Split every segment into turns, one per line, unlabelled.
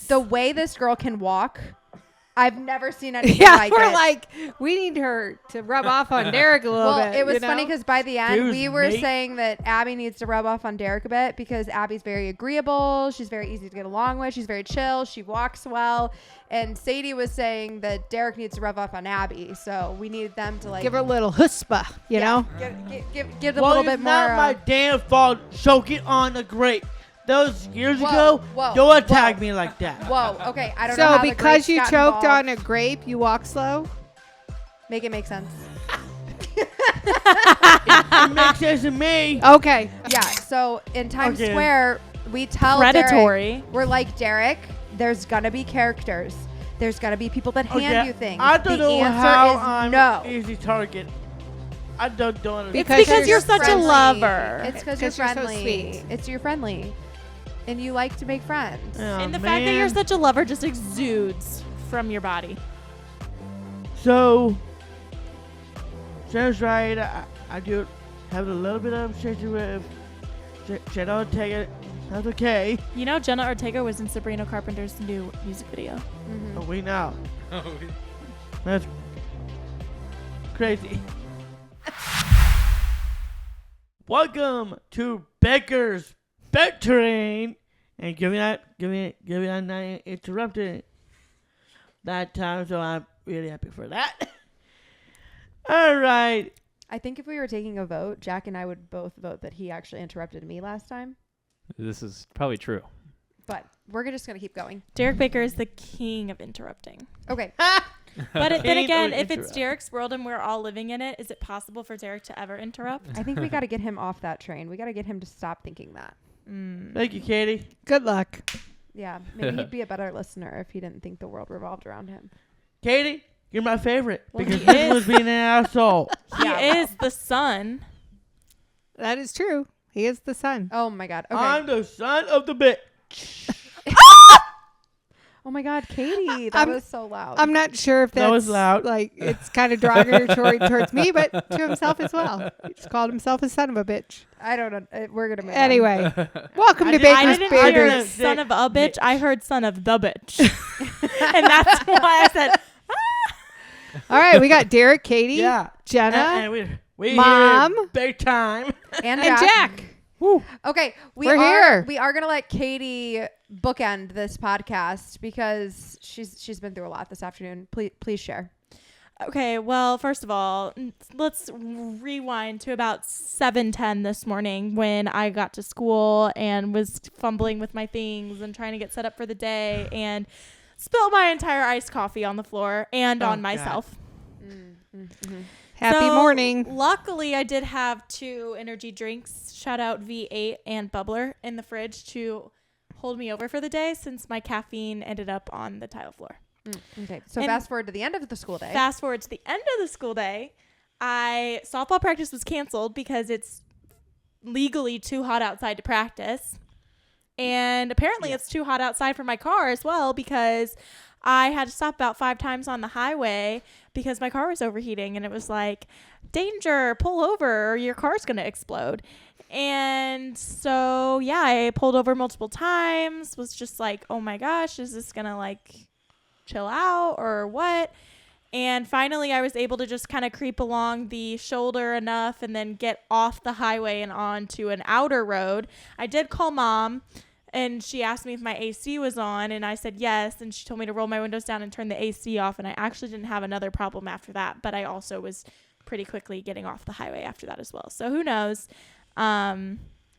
The way this girl can walk, I've never seen anything like it.
We're like, we need her to rub off on Derek a little bit.
Well, it was funny because by the end,
Dude,
we were
mate.
saying that Abby needs to rub off on Derek a bit because Abby's very agreeable. She's very easy to get along with. She's very chill. She walks well. And Sadie was saying that Derek needs to rub off on Abby. So we needed them to like
give her a little chutzpah, you know?
Give it a little bit more.
Well, it's not my damn fault. Choking on a grape. Those years
Whoa,
ago,
whoa,
don't attack
whoa.
me like that.
Whoa, okay. I don't know
So
how the
because
grapes
you
got
choked
involved.
on a grape, you walk slow?
Make it make sense.
It makes sense to me.
Okay.
Yeah, so in Times
Okay.
Square, we tell
Predatory.
Derek, we're like, Derek, there's going to be characters. There's going to be people that hand you things.
I don't
the
know
answer
how
is
I'm
no.
easy target. I don't understand.
Because you're such a
friendly.
lover.
It's because you're
'Cause you're so
friendly.
sweet.
It's you're friendly. And you like to make friends.
Oh,
And the fact that you're
man.
such a lover just exudes from your body.
So, Jenna's right. I do have a little bit of obsession with Jenna Ortega. That's okay.
You know, Jenna Ortega was in Sabrina Carpenter's new music video.
Mhm.
But we know. That's crazy. Welcome to Baker's Bantering. And give me that not interrupted that time, so I'm really happy for that. All right.
I think if we were taking a vote, Jack and I would both vote that he actually interrupted me last time.
This is probably true.
But we're just going to keep going.
Derek Baker is the king of interrupting.
Okay.
But then
King
again,
of
if it's
interrupt.
Derek's world and we're all living in it, is it possible for Derek to ever interrupt?
I think we got to get him off that train. We got to get him to stop thinking that.
Thank you, Katie.
Good luck.
Yeah. Maybe he'd be a better listener if he didn't think the world revolved around him.
Katie, you're my favorite
Well,
because
he
this
is.
was being an asshole.
He
Yeah.
is the son.
That is true. He is the son.
Oh, my God. Okay.
I'm the son of the bitch.
Oh, my God. Katie, that was so loud.
I'm not sure if that's
That was loud.
like it's kind of derogatory towards me, but to himself as well. He just called himself a son of a bitch.
I don't know. We're going to move on.
Anyway, welcome
I
to
didn't-
I
Baker's
didn't
Baker's
hear
Banters.
son of a bitch. I heard son of the bitch. And that's why I said,
All right, we got Derek, Katie,
Yeah.
Jenna,
And we
Mom.
here big time.
And
and Jack.
Woo.
Okay,
We're here.
We are gonna let Katie bookend this podcast because she's been through a lot this afternoon. Please share.
okay, well, first of all, let's rewind to about 7:10 this morning when I got to school and was fumbling with my things and trying to get set up for the day and spilled my entire iced coffee on the floor and
Oh,
on
God.
myself.
Happy
So,
morning.
Luckily, I did have 2 energy drinks, shout out V8 and Bubbler, in the fridge to hold me over for the day since my caffeine ended up on the tile floor.
Okay, so
And
fast forward to the end of the school day.
Fast forward to the end of the school day, softball practice was canceled because it's legally too hot outside to practice. And apparently it's too hot outside for my car as well because I had to stop about 5 times on the highway because my car was overheating and it was like, danger, pull over or your car's going to explode. And so, yeah, I pulled over multiple times, was just like, oh my gosh, is this going to like chill out or what? And finally, I was able to just kind of creep along the shoulder enough and then get off the highway and onto an outer road. I did call Mom, and she asked me if my AC was on, and I said yes. And she told me to roll my windows down and turn the AC off. And I actually didn't have another problem after that, but I also was pretty quickly getting off the highway after that as well. So who knows?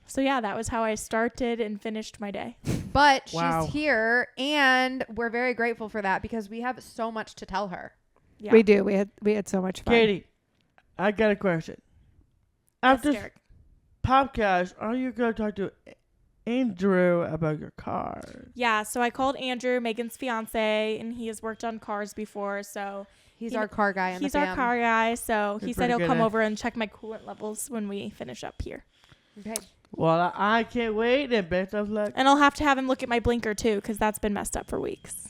So yeah, that was how I started and finished my day.
But
Wow.
she's here, and we're very grateful for that because we have so much to tell her.
Yeah.
We do. We had so much fun.
Katie, I got a question.
Yes,
After
Derek.
podcast, are you going to talk to Andrew about your car?
Yeah, so I called Andrew, Megan's fiance, and he has worked on cars before, so
He's
He-
our car guy in
he's
the
our
fam.
car guy. So he
You're
said
pretty
he'll
good
come
at-
over and check my coolant levels when we finish up here.
Okay.
Well, I can't wait, and best of luck.
And I'll have to have him look at my blinker too, because that's been messed up for weeks.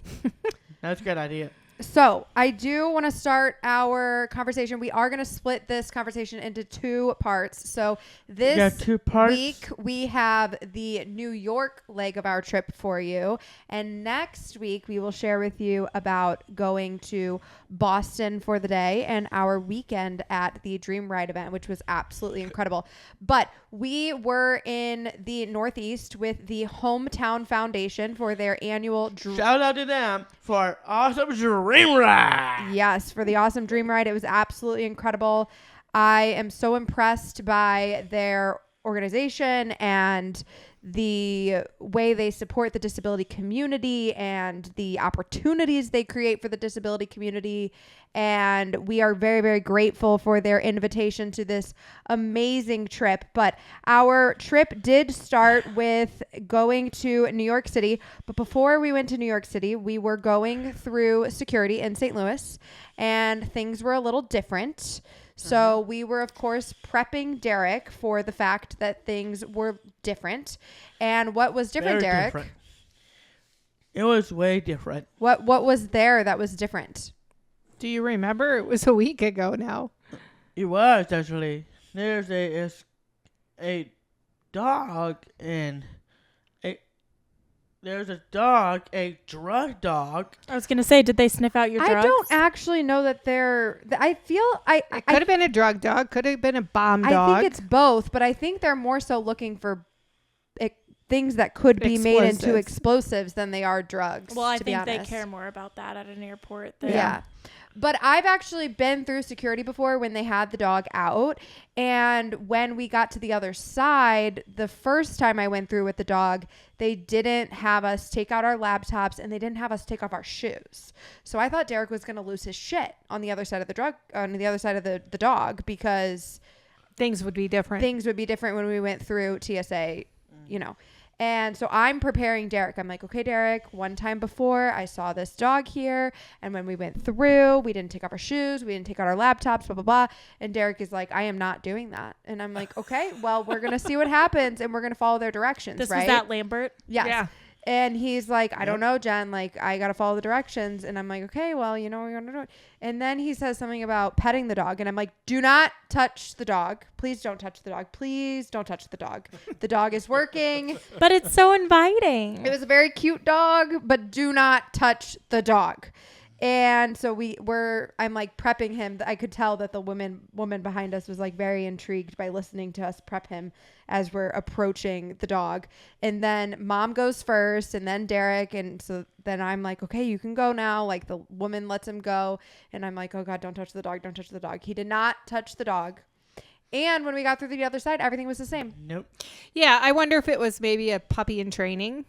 That's a good idea.
So I do want to start our conversation. We are going to split this conversation into 2 parts. So this
got 2 parts.
week we have the New York leg of our trip for you. And next week we will share with you about going to Boston for the day and our weekend at the Dream Ride event, which was absolutely incredible. But we were in the Northeast with the Hometown Foundation for their annual
Shout out to them for awesome dream ride.
Yes, for the awesome Dream Ride. It was absolutely incredible. I am so impressed by their organization and the way they support the disability community and the opportunities they create for the disability community. And we are very, very grateful for their invitation to this amazing trip. But our trip did start with going to New York City. But before we went to New York City, we were going through security in St. Louis, and things were a little different. So we were, of course, prepping Derek for the fact that things were different. And what was different,
Very
Derek?
different. It was way different.
What was there that was different?
Do you remember? It was a week ago now.
It was actually. There's a dog and there's a dog, a drug dog.
I was gonna say, did they sniff out your drugs?
I don't actually know that they're. I feel
It could have been a drug dog. Could have been a bomb dog.
I think it's both, but I think they're more so looking for things that could be made into explosives than they are drugs.
Well, I
to be
think they
honest.
care more about that at an airport. Than
Yeah. But I've actually been through security before when they had the dog out. And when we got to the other side, the first time I went through with the dog, they didn't have us take out our laptops and they didn't have us take off our shoes. So I thought Derek was going to lose his shit on the other side of the dog, because
Things would be different.
things would be different when we went through TSA, you know. And so I'm preparing Derek. I'm like, okay, Derek, one time before I saw this dog here. And when we went through, we didn't take off our shoes. We didn't take out our laptops, blah, blah, blah. And Derek is like, I am not doing that. And I'm like, okay, well, we're going to see what happens. And we're going to follow their directions,
This
right?
was at Lambert.
Yes.
Yeah.
And he's like, I don't know, Jen. Like, I got to follow the directions. And I'm like, okay, well, you know, we're going to do it. And then he says something about petting the dog. And I'm like, do not touch the dog. Please don't touch the dog. Please don't touch the dog. The dog is working.
But it's so inviting.
It was a very cute dog, but do not touch the dog. And so I'm like prepping him. I could tell that the woman behind us was like very intrigued by listening to us prep him as we're approaching the dog. And then Mom goes first and then Derek. And so then I'm like, okay, you can go now. Like, the woman lets him go. And I'm like, oh God, don't touch the dog. Don't touch the dog. He did not touch the dog. And when we got through the other side, everything was the same.
Nope.
Yeah, I wonder if it was maybe a puppy in training.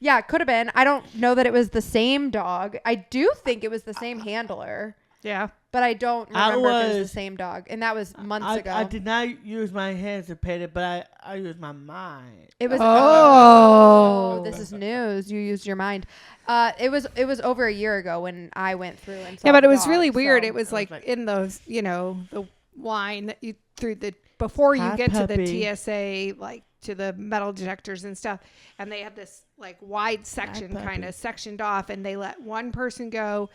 Yeah, it could have been. I don't know that it was the same dog. I do think it was the same handler,
Yeah.
but I don't remember if it was the same dog. And that was months ago.
I did not use my hands to pet it, but I used my mind.
It was.
Oh.
This is news. You used your mind. It was over a year ago when I went through and saw
Yeah, but
the
it was
dog,
really weird.
so-
It was like
like-
in those, the line that you through before you
Hi,
get to the
puppy.
TSA, like to the metal detectors and stuff. And they had this like wide section
puppy.
kind of sectioned off, and they let one person go,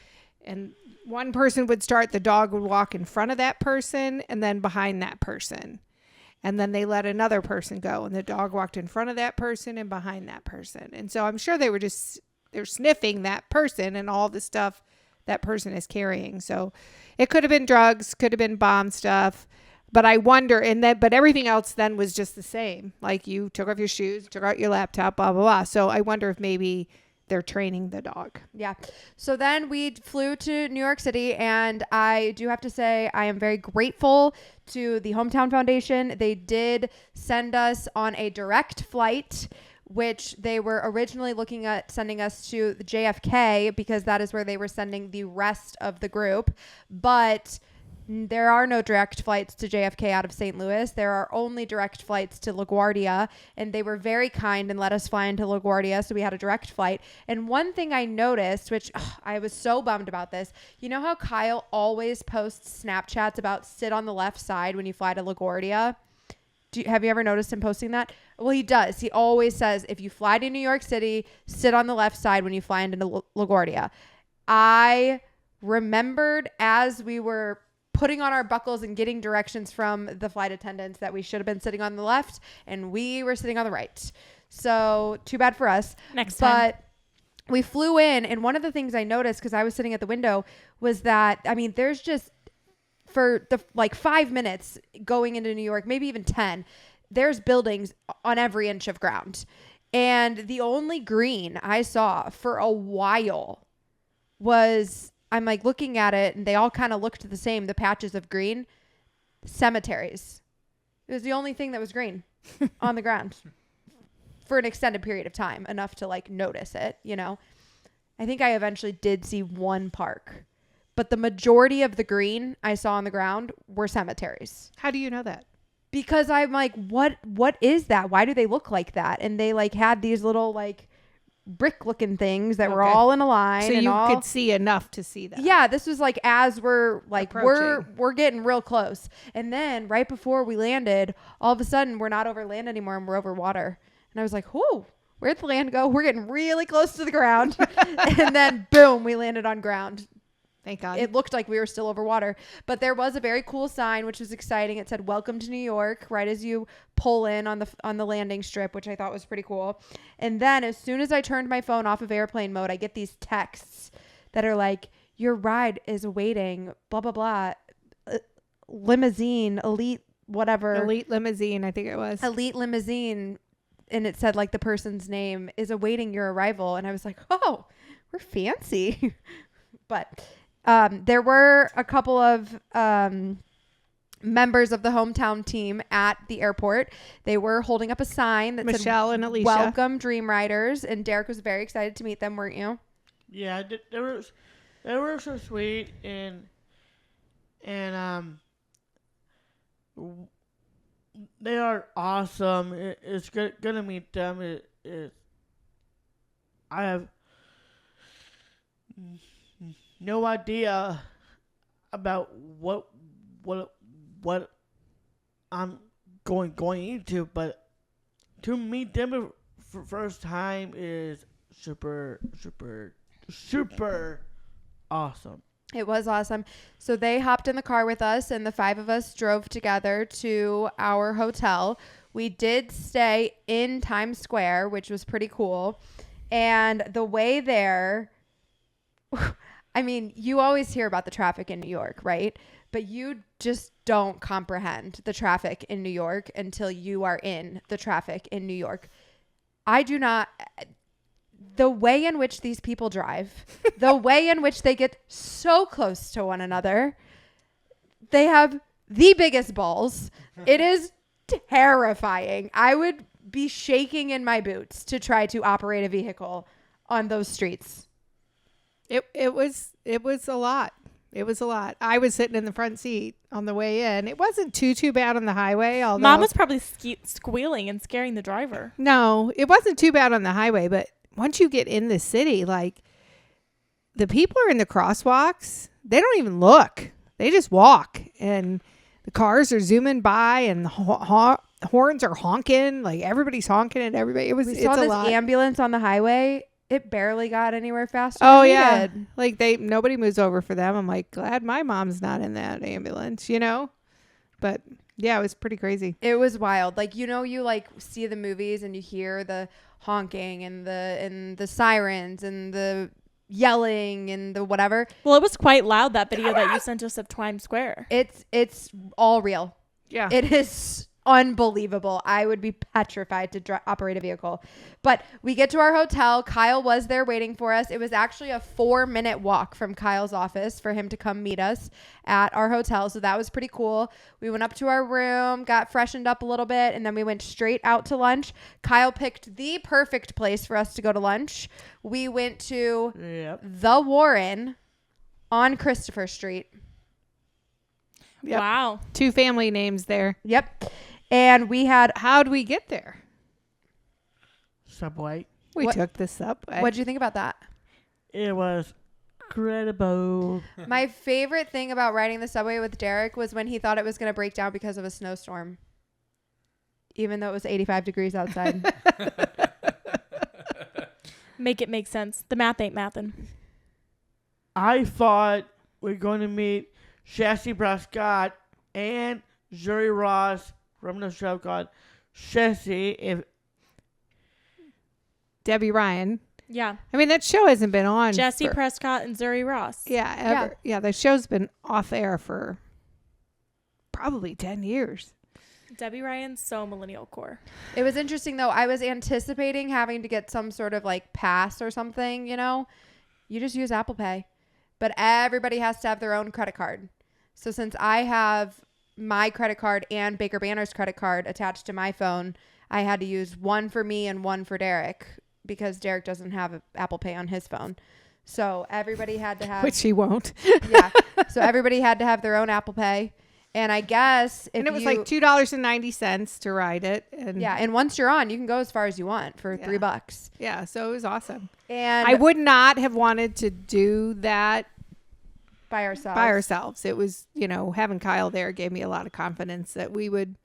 and one person would start, the dog would walk in front of that person and then behind that person. And then they let another person go, and the dog walked in front of that person and behind that person. And so I'm sure they're sniffing that person and all the stuff that person is carrying. So it could have been drugs, could have been bomb stuff. But I wonder, but everything else then was just the same. Like, you took off your shoes, took out your laptop, blah, blah, blah. So I wonder if maybe they're training the dog.
Yeah. So then we flew to New York City, and I do have to say I am very grateful to the Hometown Foundation. They did send us on a direct flight, which they were originally looking at sending us to the JFK, because that is where they were sending the rest of the group. But there are no direct flights to JFK out of St. Louis. There are only direct flights to LaGuardia, and they were very kind and let us fly into LaGuardia, so we had a direct flight. And one thing I noticed, which I was so bummed about this, you know how Kyle always posts Snapchats about sit on the left side when you fly to LaGuardia? Have you ever noticed him posting that? Well, he does. He always says, if you fly to New York City, sit on the left side when you fly into LaGuardia. I remembered as we were putting on our buckles and getting directions from the flight attendants that we should have been sitting on the left and we were sitting on the right. So too bad for us.
Next time.
But we flew in, and one of the things I noticed, because I was sitting at the window, was that, I mean, there's just, for the 5 minutes going into New York, maybe even 10, there's buildings on every inch of ground. And the only green I saw for a while was, I'm like looking at it, and they all kind of looked the same, the patches of green, cemeteries. It was the only thing that was green on the ground for an extended period of time, enough to like notice it, you know. I think I eventually did see one park, but the majority of the green I saw on the ground were cemeteries.
How do you know that?
Because I'm like, what is that? Why do they look like that? And they like had these little like brick looking things that were all in a line.
So
and
you
all,
could see enough to see that.
yeah, this was like as we're like
Approaching.
we're getting real close. And then right before we landed, all of a sudden we're not over land anymore and we're over water. And I was like, whoa, where'd the land go? We're getting really close to the ground. And then boom, we landed on ground.
Thank God.
It looked like we were still over water, but there was a very cool sign, which was exciting. It said, "Welcome to New York," right as you pull in on the landing strip, which I thought was pretty cool. And then as soon as I turned my phone off of airplane mode, I get these texts that are like, "Your ride is awaiting, blah, blah, blah, limousine, elite, whatever.
Elite limousine, I think it was.
Elite limousine." And it said like the person's name is awaiting your arrival. And I was like, oh, we're fancy. But there were a couple of members of the hometown team at the airport. They were holding up a sign that
Michelle
said,
and Alicia.
"Welcome, Dream Riders." And Derek was very excited to meet them, weren't you?
Yeah, they were so sweet, and they are awesome. It's good to meet them. I have no idea about what I'm going into, but to meet them for first time is super awesome.
It was awesome. So they hopped in the car with us, and the 5 of us drove together to our hotel. We did stay in Times Square, which was pretty cool. And the way there, I mean, you always hear about the traffic in New York, right? But you just don't comprehend the traffic in New York until you are in the traffic in New York. I do not. The way in which these people drive, the way in which they get so close to one another, they have the biggest balls. It is terrifying. I would be shaking in my boots to try to operate a vehicle on those streets.
It was a lot. It was a lot. I was sitting in the front seat on the way in. It wasn't too bad on the highway. Although
Mom was probably squealing and scaring the driver.
No, it wasn't too bad on the highway, but once you get in the city, like the people are in the crosswalks, they don't even look. They just walk, and the cars are zooming by, and the horns are honking. Like everybody's honking at everybody.
We
It's
saw
a
this
lot.
ambulance on the highway. It barely got anywhere faster.
Oh
than we
yeah,
did.
like nobody moves over for them. I'm like, glad my mom's not in that ambulance, you know. But yeah, it was pretty crazy.
It was wild. Like, you know, you like see the movies and you hear the honking and the sirens and the yelling and the whatever.
Well, it was quite loud, that video that you sent us of Times Square.
It's all real.
Yeah.
It is unbelievable. I would be petrified to operate a vehicle. But we get to our hotel. Kyle was there waiting for us. It was actually a 4-minute walk from Kyle's office for him to come meet us at our hotel. So that was pretty cool. We went up to our room, got freshened up a little bit, and then we went straight out to lunch. Kyle picked the perfect place for us to go to lunch. We went to the Warren on Christopher Street.
Yep.
Wow.
2 family names there.
Yep. And we had,
How'd we get there?
Subway.
We
What-
took the subway.
what'd you think about that?
It was incredible.
My favorite thing about riding the subway with Derek was when he thought it was going to break down because of a snowstorm, even though it was 85 degrees outside.
Make it make sense. The math ain't mathin'.
I thought we're going to meet Chassie Prescott and Zuri Ross from the show called Chassie. If
Debbie Ryan.
Yeah.
I mean, that show hasn't been on.
Jesse Prescott and Zuri Ross.
Yeah, ever. Yeah, the show's been off air for probably 10 years.
Debbie Ryan's so millennial core.
It was interesting though. I was anticipating having to get some sort of like pass or something, you know. You just use Apple Pay. But everybody has to have their own credit card. So since I have my credit card and Baker Banter's credit card attached to my phone, I had to use one for me and one for Derek because Derek doesn't have Apple Pay on his phone. So everybody had to have...
Which he won't.
Yeah. So everybody had to have their own Apple Pay. And I guess if
and it was
you,
like $2.90 to ride it. And
yeah. And once you're on, you can go as far as you want for
Yeah.
$3.
Yeah, so it was awesome.
And
I would not have wanted to do that
by ourselves.
by ourselves. It was, having Kyle there gave me a lot of confidence that we would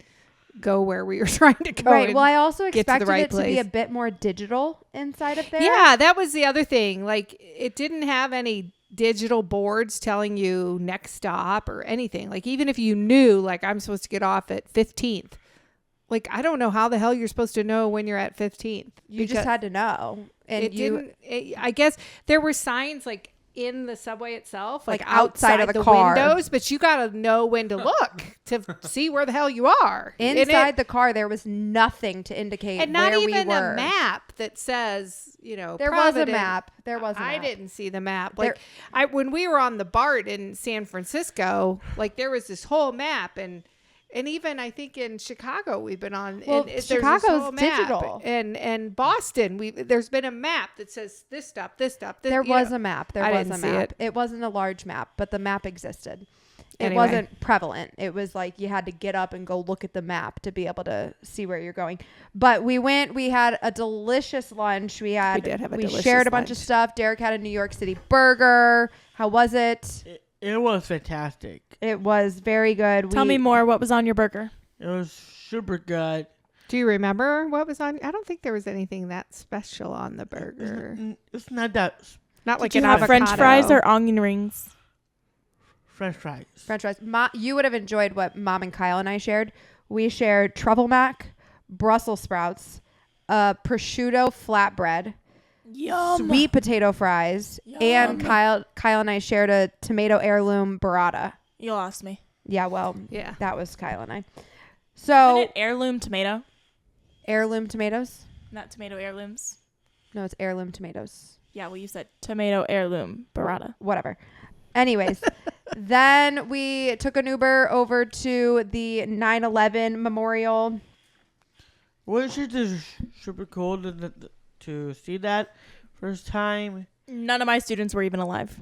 go where we were trying to go.
Right.
and
Well, I also
get to the
expected
right
it to be
place.
a bit more digital inside of there.
Yeah, that was the other thing. Like, it didn't have any digital boards telling you next stop or anything. Like, even if you knew, like, I'm supposed to get off at 15th, like, I don't know how the hell you're supposed to know when you're at 15th.
You just had to know. And
I guess there were signs, like, in the subway itself, like
outside of the car.
windows, but you got to know when to look to see where the hell you are.
inside the car, there was nothing to indicate
and not
where
even
we were.
a map that says,
There was a
Providence.
map. There was a
I
map.
didn't see the map.
There-
Like when we were on the BART in San Francisco, like there was this whole map, and even I think in Chicago we've been on.
Well,
there's this
Chicago's
whole map.
digital.
and Boston, there's been a map that says this stuff, this stuff. This,
There was a map. There
I
was
didn't
a
see
map.
it.
It wasn't a large map, but the map existed. It
Anyway.
wasn't prevalent. It was like you had to get up and go look at the map to be able to see where you're going. But we went. We had a delicious lunch. We
did have a
we
delicious
shared a bunch of
lunch.
stuff. Derek had a New York City burger. How was it?
it was fantastic.
It was very good.
Tell me more. What was on your burger?
It was super good.
Do you remember what was on? I don't think there was anything that special on the burger.
It's not that
Not like
Did you
an
have
avocado.
French fries or onion rings?
French fries.
French fries. You would have enjoyed what Mom and Kyle and I shared. We shared truffle mac, Brussels sprouts, prosciutto flatbread,
Yum.
sweet potato fries, and Kyle and I shared a tomato heirloom burrata.
You lost me.
Yeah, well,
Yeah.
that was Kyle and I.
Isn't
So
it heirloom tomato?
heirloom tomatoes?
Not tomato heirlooms.
No, it's heirloom tomatoes.
Yeah, well, you said tomato heirloom burrata.
Whatever. Anyways, then we took an Uber over to the 9/11 memorial.
Which is just super cool to see that first time.
None of my students were even alive.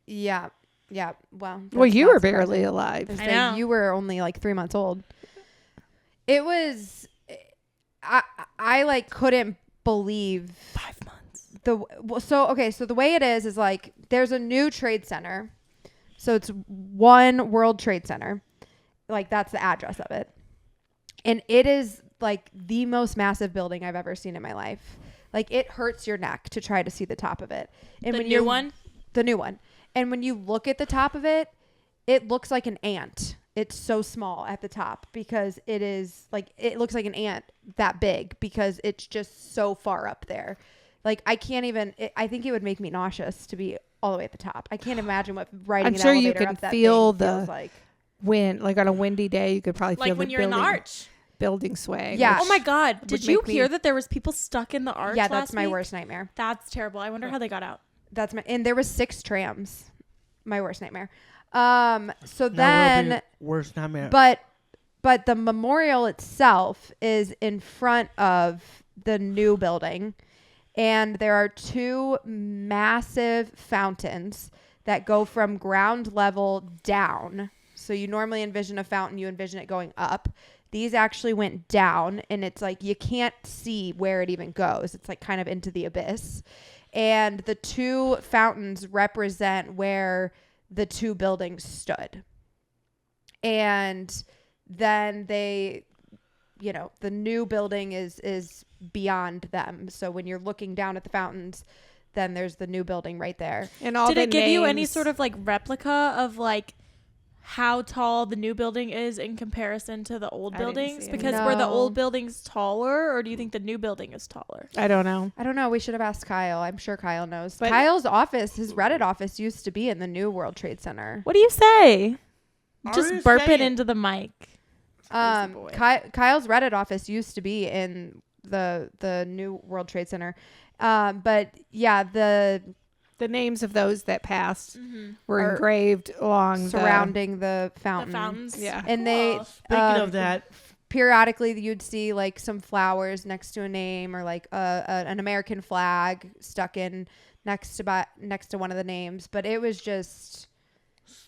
Yeah. Yeah. Well,
Well,
that's
you
not
were
surprising.
barely alive.
I
I know.
You were only like 3 months old. It was, I like couldn't believe
5 months.
so the way it is like there's a new trade center. So it's One World Trade Center. Like that's the address of it. And it is like the most massive building I've ever seen in my life. Like it hurts your neck to try to see the top of it. And
The
when
new
you're
one?
The new one. And when you look at the top of it, it looks like an ant. It's so small at the top because it is like, it looks like an ant that big because it's just so far up there. Like I can't even, I think it would make me nauseous to be all the way at the top. I can't imagine what riding
I'm
an
sure you
elevator
can
up that
feel
thing
the
feels like.
Wind, like on a windy day, you could probably feel
Like when
the
you're in the
building,
arch.
building sway.
Yeah.
Oh my God.
would
Did you
make me-
hear that there was people stuck in the arch
Yeah,
last
that's my
week?
worst nightmare.
That's terrible. I wonder how they got out.
And there was 6 trams. My worst nightmare. So
That would be
then,
worst nightmare.
but the memorial itself is in front of the new building. And there are 2 massive fountains that go from ground level down. So you normally envision a fountain, you envision it going up. These actually went down, and it's like you can't see where it even goes. It's like kind of into the abyss. And the 2 fountains represent where the 2 buildings stood. And then they, the new building is beyond them. So when you're looking down at the fountains, then there's the new building right there.
And all
Did
the
it give you any
names-
sort of like replica of like how tall the new building is in comparison to the old
I didn't
buildings?
see
Because
any.
were the
No.
old buildings taller, or do you think the new building is taller?
I don't know.
I don't know. We should have asked Kyle. I'm sure Kyle knows.
But-
Kyle's office, his Reddit office, used to be in the new World Trade Center.
What do you say? Just
Already
burp it
saying.
into the mic.
boy.
Kyle's Reddit office used to be in the new World Trade Center. But yeah, the
The names of those that passed were
Are
engraved along
surrounding the
The
fountain.
fountains.
Yeah.
And they
Speaking of that,
periodically you'd see like some flowers next to a name or like an American flag stuck in next to one of the names, but it was just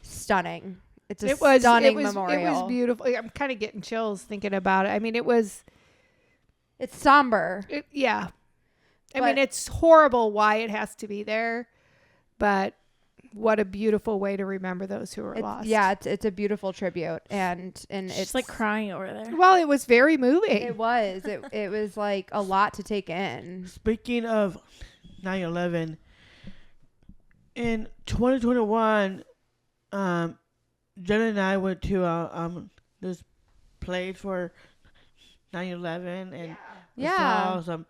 stunning. It's a stunning memorial.
It was beautiful. I'm kind of getting chills thinking about it. I mean,
It's somber.
yeah. I
But-
mean, it's horrible why it has to be there, but what a beautiful way to remember those who were lost.
Yeah, it's a beautiful tribute, and
She's
it's
like crying over there.
Well, it was very moving.
It was. It was like a lot to take in.
speaking of 9/11, in 2021, Jen and I went to this place for 9/11 and we
Yeah.
saw some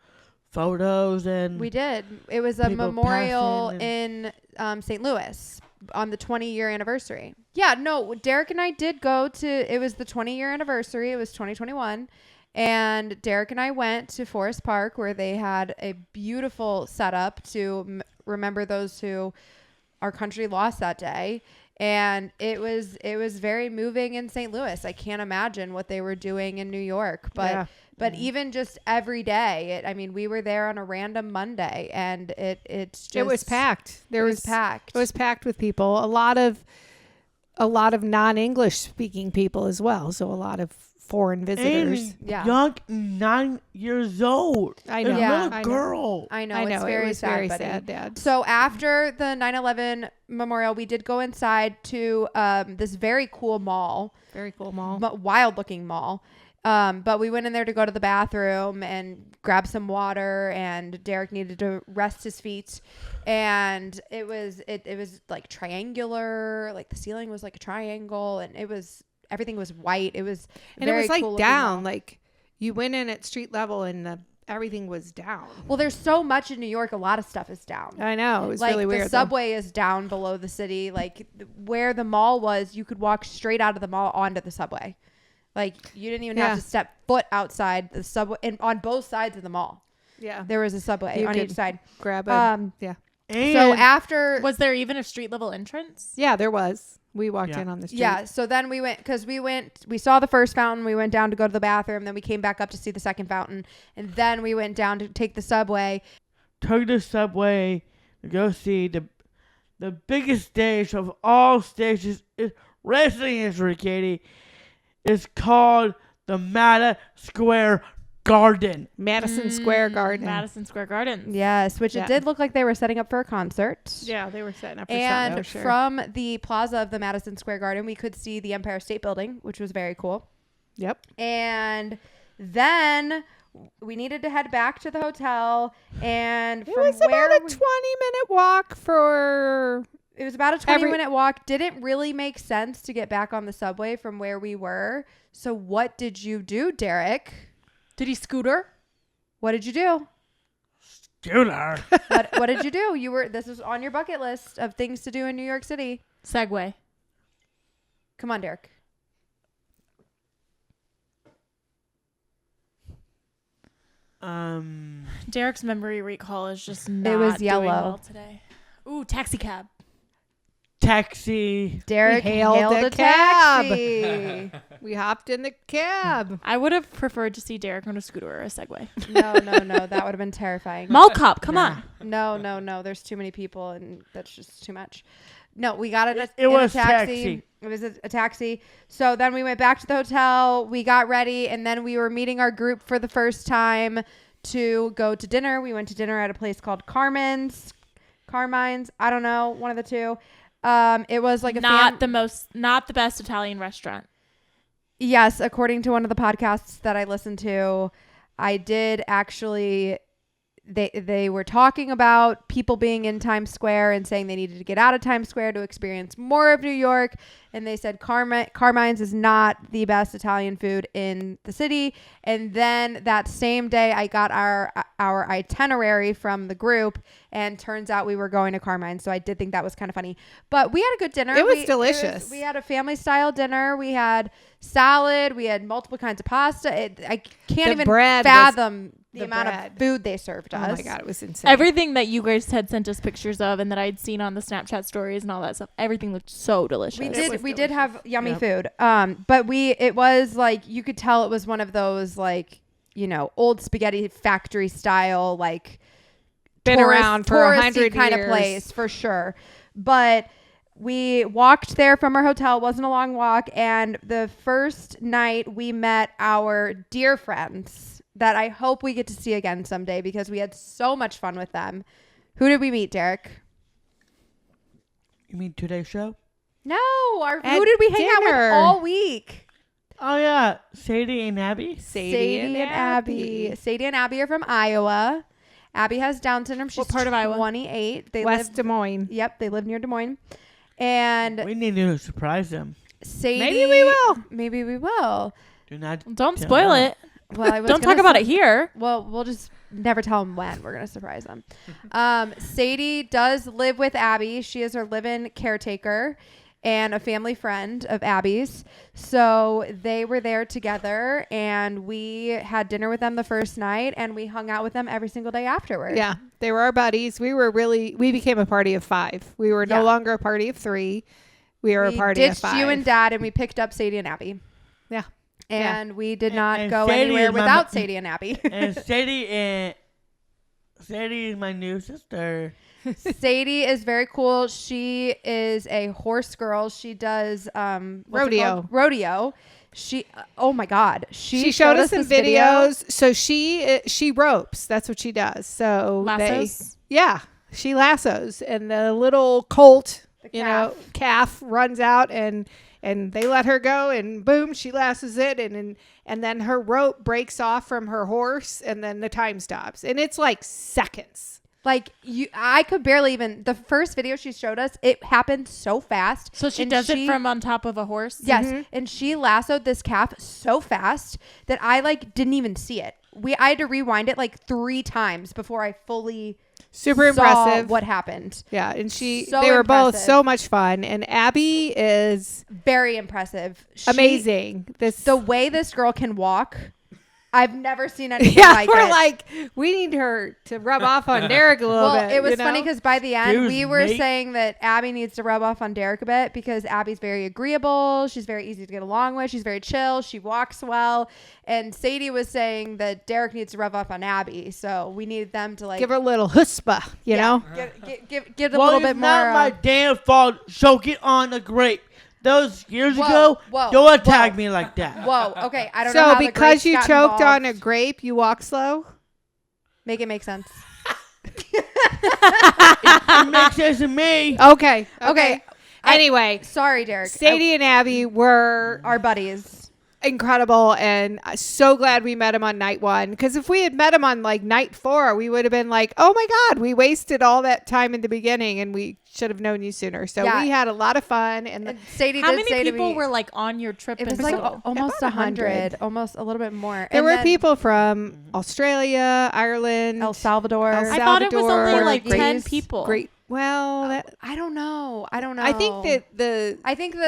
photos and
We did. It was a
People
memorial
passing
in St. Louis on the 20-year anniversary. Yeah, no, Derek and I did go to, it was the 20-year anniversary. It was 2021. And Derek and I went to Forest Park where they had a beautiful setup to remember those who our country lost that day. And it was very moving in St. Louis. I can't imagine what they were doing in New York, but
Yeah.
but even just every day, we were there on a random Monday, and it
was packed.
It was packed.
It was packed with people. A lot of non-English speaking people as well. So a lot of foreign visitors.
and
Yeah.
young 9 years old.
I
A
know.
Yeah.
little
I know.
girl.
I know,
I know.
it's very
it was
sad,
very
buddy.
sad, Dad.
So after the 9/11 memorial, we did go inside to this very cool mall,
Very cool mall.
wild looking mall. But we went in there to go to the bathroom and grab some water, and Derek needed to rest his feet. And it was like triangular, like the ceiling was like a triangle, and everything was white. It was
And it
very
was like
cool looking
down,
mall.
like you went in at street level and everything was down.
Well, there's so much in New York. A lot of stuff is down.
I know. It was
Like
really weird.
the subway is down below the city. Like where the mall was, you could walk straight out of the mall onto the subway. Like you didn't even
Yeah.
have to step foot outside the subway. And on both sides of the mall,
Yeah.
there was a subway
You
on
could
each side.
Grab a.
Yeah.
And
So after,
Was there even a street level entrance?
Yeah, there was. We walked
Yeah.
in on the street.
yeah. So then we saw the first fountain. We went down to go to the bathroom. Then we came back up to see the second fountain. And then we went down to take the subway.
took the subway to go see the biggest stage of all stages in wrestling history, Katie. It's called the Madison Square Garden.
Madison Square Garden.
Madison Square Garden.
Yes, which
Yeah.
it did look like they were setting up for a concert.
Yeah, they were setting up for
And
something. Sure.
from the plaza of the Madison Square Garden, we could see the Empire State Building, which was very cool.
Yep.
And then we needed to head back to the hotel. And
It
from
was
where
about a
we-
20-minute walk for.
it was about a 20-minute walk. Didn't really make sense to get back on the subway from where we were. So what did you do, Derek?
Did he scooter?
What did you do?
Scooter.
What did you do? This was on your bucket list of things to do in New York City.
Segway.
Come on, Derek.
Derek's memory recall is just not
was
doing
yellow.
well today. Ooh, taxi cab.
Taxi.
Derek
hailed
hailed
a
a
cab.
taxi.
We hopped in the cab.
I would have preferred to see Derek on a scooter or a Segway.
No. That would have been terrifying.
Mall cop, come on.
No. There's too many people, and that's just too much. No, we got it.
It was taxi.
It was a taxi. So then we went back to the hotel. We got ready, and then we were meeting our group for the first time to go to dinner. We went to dinner at a place called Carmine's. I don't know, one of the two. It was like a
Not the best Italian restaurant.
Yes, according to one of the podcasts that I listened to, I did actually they were talking about people being in Times Square and saying they needed to get out of Times Square to experience more of New York. And they said Carmine's is not the best Italian food in the city. And then that same day, I got our itinerary from the group, and turns out we were going to Carmine's. So I did think that was kind of funny. But we had a good dinner.
It was delicious.
We had a family style dinner. We had salad. We had multiple kinds of pasta. I can't even fathom the amount of food they served us.
Oh my God, it was insane.
Everything that you guys had sent us pictures of and that I'd seen on the Snapchat stories and all that stuff, everything looked so delicious.
We did have yummy food. But it was like, you could tell it was one of those, like, you know, old spaghetti factory style, like,
been around for 100 years
kind of place for sure. But we walked there from our hotel. It wasn't a long walk. And the first night we met our dear friends that I hope we get to see again someday, because we had so much fun with them. Who did we meet, Derek?
You mean today's show?
No, who did we hang out with all week?
Oh yeah, Sadie and Abby.
Sadie and Abby. Sadie and Abby are from Iowa. Abby has Down syndrome. She's
what part of Iowa?
28. They
West
live,
Des Moines.
Yep, they live near Des Moines. And
We need to surprise them.
Sadie,
Maybe we will.
Maybe we will.
Don't spoil it.
Well, I was
Don't talk about it here.
Well, we'll just never tell them when. We're going to surprise them. Sadie does live with Abby. She is her live-in caretaker and a family friend of Abby's. So they were there together, and we had dinner with them the first night, and we hung out with them every single day afterward.
Yeah, they were our buddies. We became a party of 5. We were no longer a party of 3. We were a party of 5.
We ditched you and Dad, and we picked up Sadie and Abby.
Yeah.
And we did not
and
go
Sadie
anywhere
is
without Sadie and Abby.
And Sadie is my new sister.
Sadie is very cool. She is a horse girl. She does rodeo. Oh my God. She
showed us some videos. So she ropes. That's what she does. So
Lassos?
She lassos, and the little colt, calf runs out, and they let her go, and boom, she lassos it, and then her rope breaks off from her horse, and then the time stops, and it's like seconds.
Like I could barely even. The first video she showed us, it happened so fast.
So she does it from on top of a horse.
Yes, and she lassoed this calf so fast that I didn't even see it. I had to rewind it 3 times before I fully.
Super impressive.
What happened?
Yeah, and they were both so much fun, and Abby is
very impressive.
Amazing.
The way this girl can walk, I've never seen anything like it.
We're we need her to rub off on Derek a little bit.
Well, it was funny because by the end, we were saying that Abby needs to rub off on Derek a bit, because Abby's very agreeable. She's very easy to get along with. She's very chill. She walks well. And Sadie was saying that Derek needs to rub off on Abby. So we needed them to
give her a little chutzpah, you know?
Give a little bit more.
Well, it's not my damn fault. Choke it on a grape. Those years ago, don't attack me like that.
Whoa, okay. I don't know how
So because you choked on a grape, you walk slow?
Make it make sense.
It makes sense to me.
Okay.
Anyway. Sorry, Derek.
Sadie and Abby were
our buddies.
Incredible, and so glad we met him on night 1, because if we had met him on night 4, we would have been like, oh my God, we wasted all that time in the beginning, and we should have known you sooner. So we had a lot
And
of fun. And
Sadie
how many people were on your trip?
It was almost 100, almost a little bit more.
There were people from Australia, Ireland,
El Salvador.
I thought it was only 10 people.
Great. Well,
I don't know.
I think that the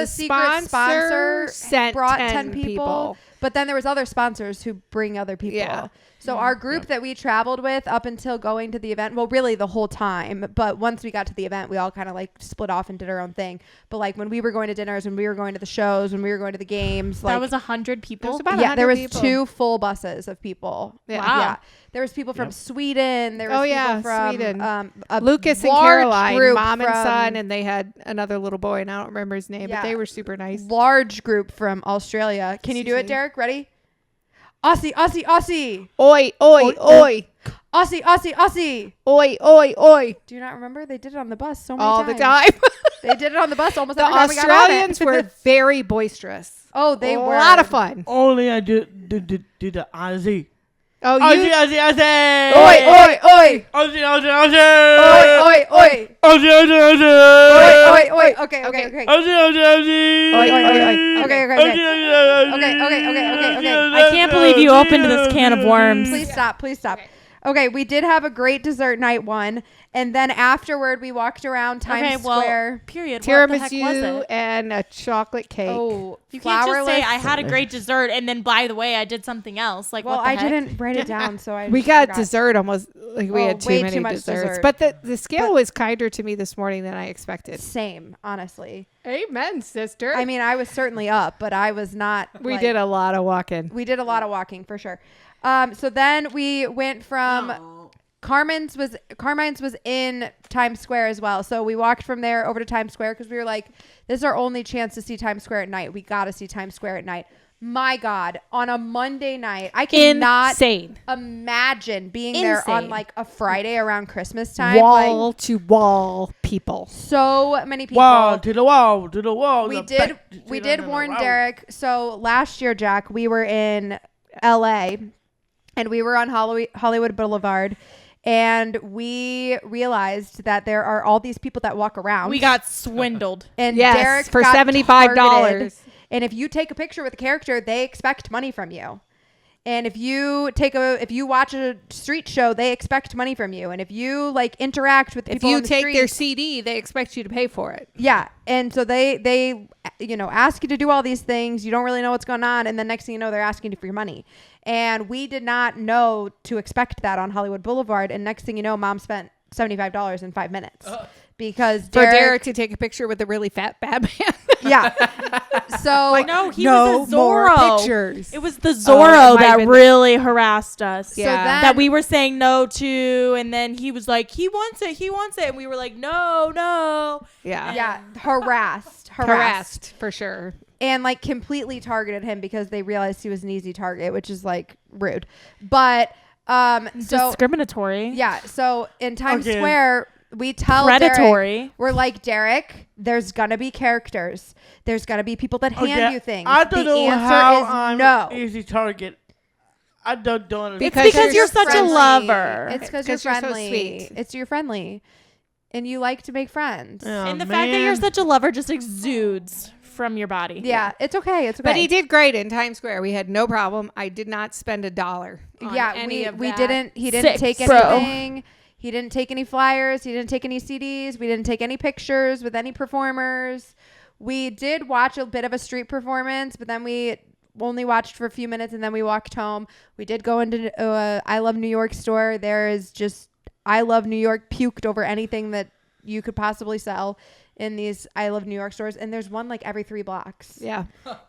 secret sponsor brought
10
people, but then there was other sponsors who bring other people.
Yeah.
So our group that we traveled with up until going to the event, well, really the whole time, but once we got to the event, we all kind of split off and did our own thing. But when we were going to dinners, when we were going to the shows, when we were going to the games,
that was 100 people.
There was 2 full buses of people.
Yeah.
Wow.
Yeah. There was people from Sweden. There was people from
Sweden.
A
Lucas and
large
Caroline,
group
mom and son, and they had another little boy, and I don't remember his name, but they were super nice.
Large group from Australia. Can you do it, Derek? Ready? Aussie, Aussie, Aussie.
Oi, oi, oi.
Aussie, Aussie, Aussie.
Oi, oi, oi.
Do you not remember? They did it on the bus so many
all
times.
the time.
They did it on the bus almost
the
every time we got on it.
Australians were very boisterous.
Oh, they were
a lot of fun.
Only I do the Aussie.
Oh, you.
Ozzy.
Oi, oi, oi.
Ozzy.
Oi, oi, oi.
Ozzy.
Oi, oi. Okay.
Ozzy.
Oi, oi, oi.
Okay.
I can't believe you opened this can of worms.
Please stop. Okay, we did have a great dessert night one, and then afterward we walked around Times Square.
Period. What the heck was
Tiramisu
it?
and a chocolate cake.
Oh,
You can't just say
flourless.
I had a great dessert and then by the way I did something else. Like
Well,
what the
I
heck?
didn't write it down, so I
We
just
got
forgot.
dessert almost like we
Oh,
had
way
too many
too much
desserts.
dessert.
But the scale was kinder to me this morning than I expected.
Same, honestly.
Amen, sister.
I mean, I was certainly up, but I was not.
we did a lot of walking.
We did a lot of walking for sure. So then we went from Carmine's was in Times Square as well. So we walked from there over to Times Square because we were like, this is our only chance to see Times Square at night. We got to see Times Square at night. My God, on a Monday night, I cannot
Insane.
imagine being there on
Insane.
like a Friday around Christmas time.
Wall
Like,
to wall people.
so many people.
Wall to the wall.
We did warn Derek. So last year, Jack, we were in LA and we were on Hollywood Boulevard, and we realized that there are all these people that walk around.
We got swindled.
and
Yes,
Derek
for
got
$75.
targeted. And if you take a picture with a character, they expect money from you. And if you watch a street show, they expect money from you. And if you like interact with
If
people
you
on the
take their
streets-
CD, they expect you to pay for it.
yeah, and so they ask you to do all these things. You don't really know what's going on, and then next thing you know, they're asking you for your money. And we did not know to expect that on Hollywood Boulevard. And next thing you know, Mom spent $75 in 5 minutes because
For Derek to take a picture with a really fat Batman.
Yeah. So
No, he
no
was a
more
Zorro.
pictures.
It was the
it
Zorro
might have
that
been-
really harassed us.
Yeah.
So then,
That we were saying no to, and then he was like, he wants it, and we were like, no.
Yeah.
harassed,
For sure.
and like completely targeted him because they realized he was an easy target, which is like rude. But so
Discriminatory.
yeah, so in Times
Okay.
Square, we tell Derek,
Predatory.
we're like, Derek, there's gonna be characters. There's gonna be people that hand you things.
I don't
the
know
answer
how
is
I'm
no.
easy target. I don't understand.
It's because you're such a
friendly.
lover.
It's because you're
'Cause you're so
friendly.
sweet.
It's you're friendly, and you like to make friends.
Yeah,
And the fact that you're such a lover just exudes from your body.
Yeah, it's okay. It's okay.
But he did great in Times Square. We had no problem. I did not spend $1 on
Yeah,
any of
we
that.
didn't. He didn't
Sick,
take
bro.
anything. He didn't take any flyers. He didn't take any CDs. We didn't take any pictures with any performers. We did watch a bit of a street performance, but then we only watched for a few minutes and then we walked home. We did go into I Love New York store. There is just I Love New York puked over anything that you could possibly sell in these I Love New York stores. And there's one like every 3 blocks.
Yeah.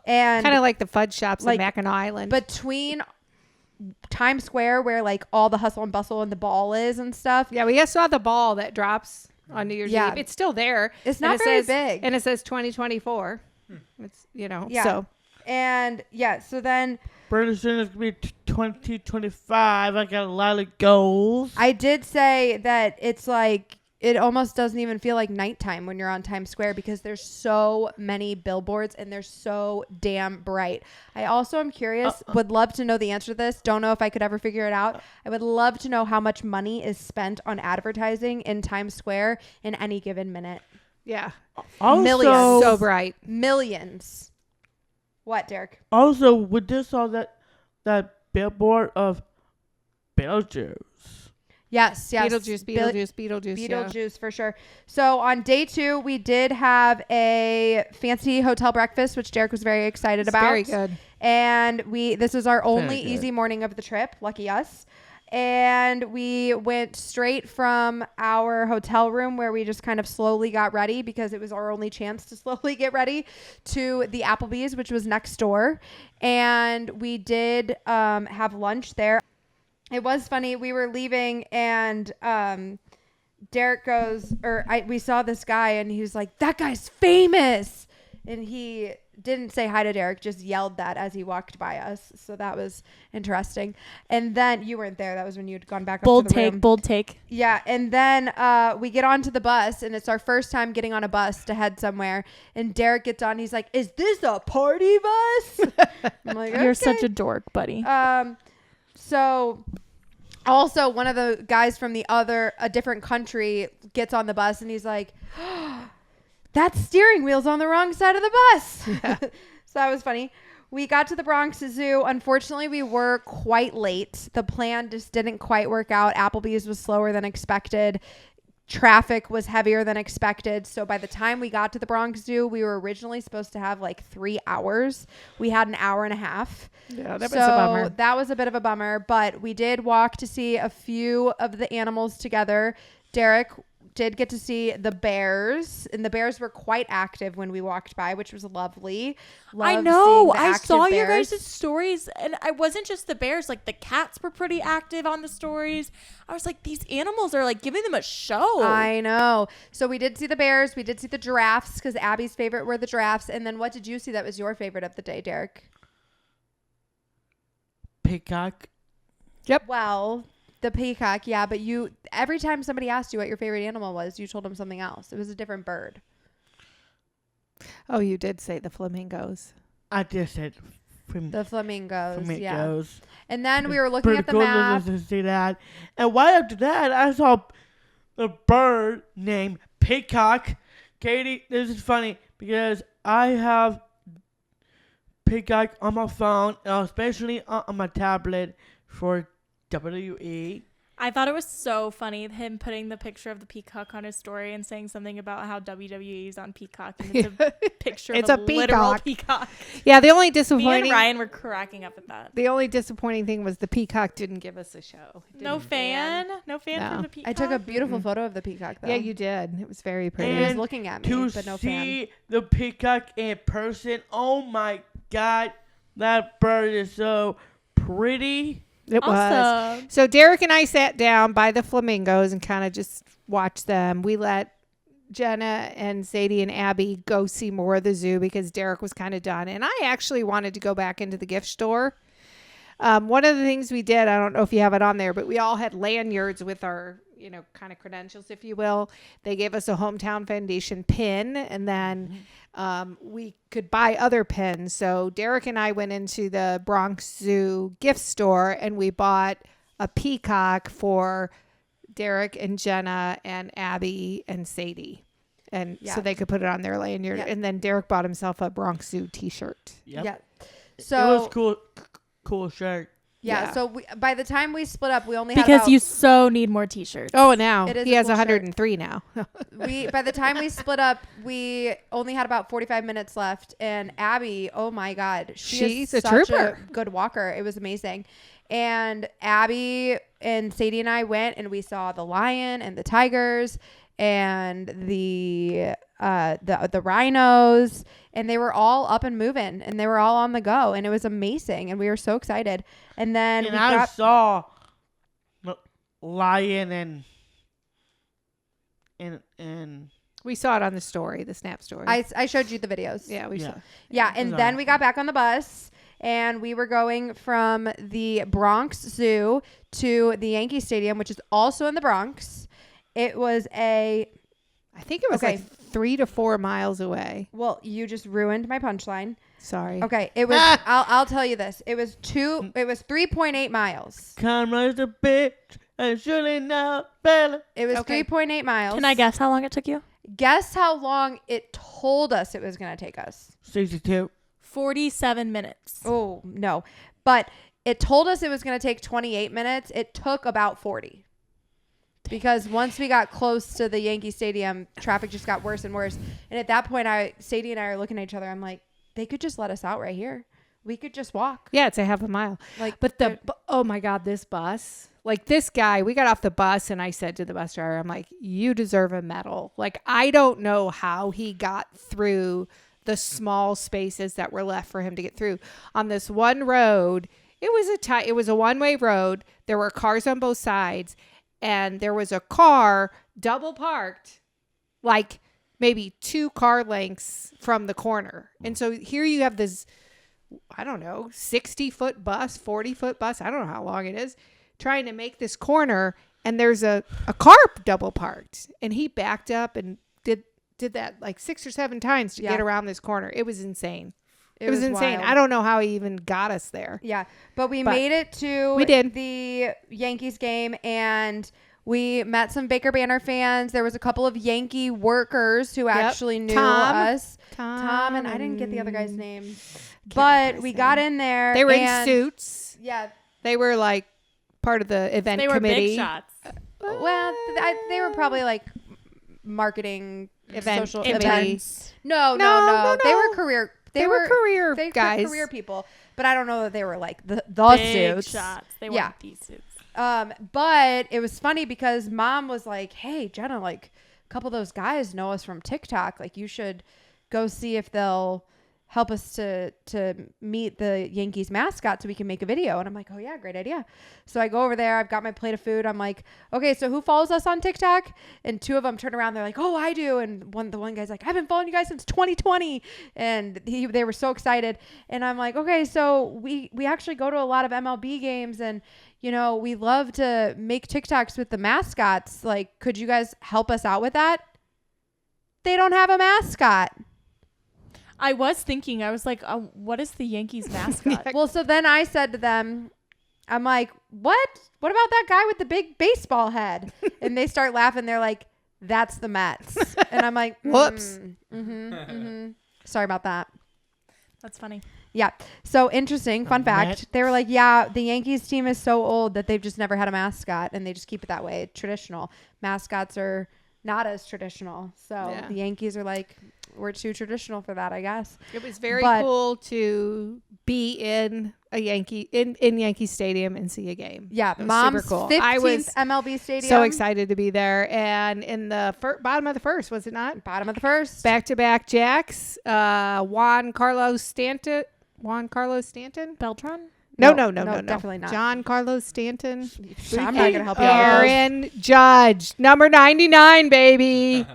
And
Kind of like the fudge shops
like,
in Mackinac Island.
between Times Square, where like all the hustle and bustle and the ball is and stuff.
yeah, we just saw the ball that drops on New Year's
Yeah.
Eve. It's still there.
It's
And
not
it
very
says-
big.
And it says 2024. It's,
Yeah.
so.
And yeah, so then
pretty soon it's gonna be 2025. I got a lot of goals.
I did say that it's like it almost doesn't even feel like nighttime when you're on Times Square because there's so many billboards and they're so damn bright. I also am curious, would love to know the answer to this. Don't know if I could ever figure it out. I would love to know how much money is spent on advertising in Times Square in any given minute.
Yeah.
Also,
millions.
So bright.
Millions. What, Derek?
Also, with this all that billboard of Beetlejuice.
Yes.
Beetlejuice. Yeah.
Beetlejuice for sure. So on day 2, we did have a fancy hotel breakfast, which Derek was very excited about.
Very good.
And this is our only
Very good.
easy morning of the trip. Lucky us. And we went straight from our hotel room where we just kind of slowly got ready because it was our only chance to slowly get ready to the Applebee's, which was next door. And we did have lunch there. It was funny. We were leaving and Derek goes, we saw this guy and he was like, that guy's famous. And he didn't say hi to Derek, just yelled that as he walked by us. So that was interesting. And then you weren't there. That was when you'd gone back up to the room.
Bold take.
Yeah. And then we get onto the bus and it's our first time getting on a bus to head somewhere. And Derek gets on. He's like, is this a party bus? I'm like,
You're
"Okay."
such a dork, buddy.
So also one of the guys from a different country gets on the bus and he's like, that steering wheel's on the wrong side of the bus.
Yeah.
So that was funny. We got to the Bronx Zoo. Unfortunately, we were quite late. The plan just didn't quite work out. Applebee's was slower than expected. Traffic was heavier than expected. So by the time we got to the Bronx Zoo, we were originally supposed to have like 3 hours. We had an hour and a half.
Yeah, that was a bummer.
That was a bit of a bummer, but we did walk to see a few of the animals together. Derek did get to see the bears, and the bears were quite active when we walked by, which was lovely.
I
Loved
know.
seeing the
I
active
saw your
bears.
guys' stories, and I wasn't just the bears. Like, the cats were pretty active on the stories. I was like, these animals are, like, giving them a show.
I know. So we did see the bears. We did see the giraffes because Abby's favorite were the giraffes. And then what did you see that was your favorite of the day, Derek?
Peacock.
Well, the peacock, yeah. But every time somebody asked you what your favorite animal was, you told them something else. It was a different bird.
Oh, you did say the flamingos.
I just said
The flamingos, yeah.
flamingos.
And then we were looking at the
Pretty
map.
cool to see that. And right after that, I saw a bird named Peacock. Katie, this is funny because I have Peacock on my phone, especially on my tablet for WE.
I thought it was so funny, him putting the picture of the peacock on his story and saying something about how WWE is on Peacock. And it's a picture
It's
of
a
a literal
peacock.
peacock.
Yeah, the only
Me and
disappointing
Ryan were cracking up at that.
the only disappointing thing was the peacock didn't give us a show. It
No
didn't
fan? No fan
No.
for the peacock?
I took a beautiful photo of the peacock, though.
Yeah, you did. It was very pretty.
He was
And
looking at me,
to
but no
see
fan.
the peacock in person, oh my God, that bird is so pretty.
It was.
Awesome.
So Derek and I sat down by the flamingos and kind of just watched them. We let Jenna and Sadie and Abby go see more of the zoo because Derek was kind of done. And I actually wanted to go back into the gift store. One of the things we did, I don't know if you have it on there, but we all had lanyards with our, kind of credentials, if you will. They gave us a Hometown Foundation pin, and then we could buy other pins. So Derek and I went into the Bronx Zoo gift store, and we bought a peacock for Derek and Jenna and Abby and Sadie. And
Yeah.
so they could put it on their lanyard.
Yeah.
And then Derek bought himself a Bronx Zoo t-shirt.
Yep.
Yeah.
It
So
was cool shirt.
yeah. So by the time we split up, we only
Because
had about,
you so need more t-shirts.
Oh, now
It is
he
a
has
cool shirt.
103 now.
by the time we split up, we only had about 45 minutes left. And Abby, oh my God,
She's
is
a
such
trooper.
a good walker. It was amazing. And Abby and Sadie and I went and we saw the lion and the tigers and the rhinos, and they were all up and moving, and they were all on the go, and it was amazing, and we were so excited. And then
And
we
I
got
saw the lion and
We saw it on the story, the Snap story.
I showed you the videos.
yeah, we
Yeah.
saw.
Yeah, and
was
then we got back on the bus, and we were going from the Bronx Zoo to the Yankee Stadium, which is also in the Bronx. It was
I think it was
Okay.
like 3 to 4 miles away.
well, you just ruined my punchline.
Sorry.
Okay, it was. I'll tell you this. It was 3.8 miles.
come as a bitch and surely not better.
It was
Okay.
3.8 miles.
Can I guess how long it took you?
Guess how long it told us it was going to take us?
62.
47 minutes.
Oh no, but it told us it was going to take 28 minutes. It took about 40. Because once we got close to the Yankee Stadium, traffic just got worse and worse. And at that point, Sadie and I are looking at each other. I'm like, they could just let us out right here. We could just walk.
Yeah, it's a half a mile.
Like,
But oh my God, this bus. Like this guy, we got off the bus and I said to the bus driver, I'm like, you deserve a medal. Like, I don't know how he got through the small spaces that were left for him to get through. On this one road, it was a one-way road. There were cars on both sides. And there was a car double parked, like maybe 2 car lengths from the corner. And so here you have this, I don't know, 60-foot bus, 40-foot bus. I don't know how long it is, trying to make this corner. And there's a car double parked. And he backed up and did that like 6 or 7 times to
Yeah.
get around this corner. It was insane. It was insane.
wild.
I don't know how he even got us there.
Yeah, but we
But
made it to
we did.
the Yankees game, and we met some Baker Banter fans. There was a couple of Yankee workers who actually knew us. Tom, and I didn't get the other guy's name. But we got in there.
They were in
and-
suits.
Yeah.
They were like part of the event
They were
committee.
big shots.
Well, they were probably like marketing
Event
social
committee.
events. No.
No.
They were career.
They were career
they were
guys.
career people. But I don't know that they were like the
Big
suits.
shots. They
Yeah.
weren't these suits.
But it was funny because Mom was like, "Hey, Jenna, like a couple of those guys know us from TikTok. Like you should go see if they'll help us to meet the Yankees mascot so we can make a video." And I'm like, "Oh yeah, great idea." So I go over there. I've got my plate of food. I'm like, "Okay, so who follows us on TikTok?" And two of them turn around. They're like, "Oh, I do." And the one guy's like, "I've been following you guys since 2020." And they were so excited. And I'm like, "Okay, so we actually go to a lot of MLB games, and you know, we love to make TikToks with the mascots. Like, could you guys help us out with that?" They don't have a mascot.
I was thinking, I was like, what is the Yankees mascot?
Well, so then I said to them, I'm like, what about that guy with the big baseball head? And they start laughing. They're like, that's the Mets. And I'm like,
Whoops.
Sorry about that.
That's funny.
Yeah. So interesting. Fun fact.
Mets.
They were like, yeah, the Yankees team is so old that they've just never had a mascot, and they just keep it that way. Traditional. Mascots are not as traditional. So
Yeah.
the Yankees are like, we're too traditional for that, I guess.
It was very
But-
cool to be in a Yankee in Yankee Stadium and see a game.
Yeah.
It was
Mom's
super cool.
15th
I was
MLB stadium.
so excited to be there. And in the bottom of the first, was it not?
Bottom of the first.
Back-to-back Jacks. Juan Carlos Stanton.
Beltron?
No,
definitely not.
John Carlos Stanton.
I'm not gonna help you out.
Aaron Judge, number 99, baby.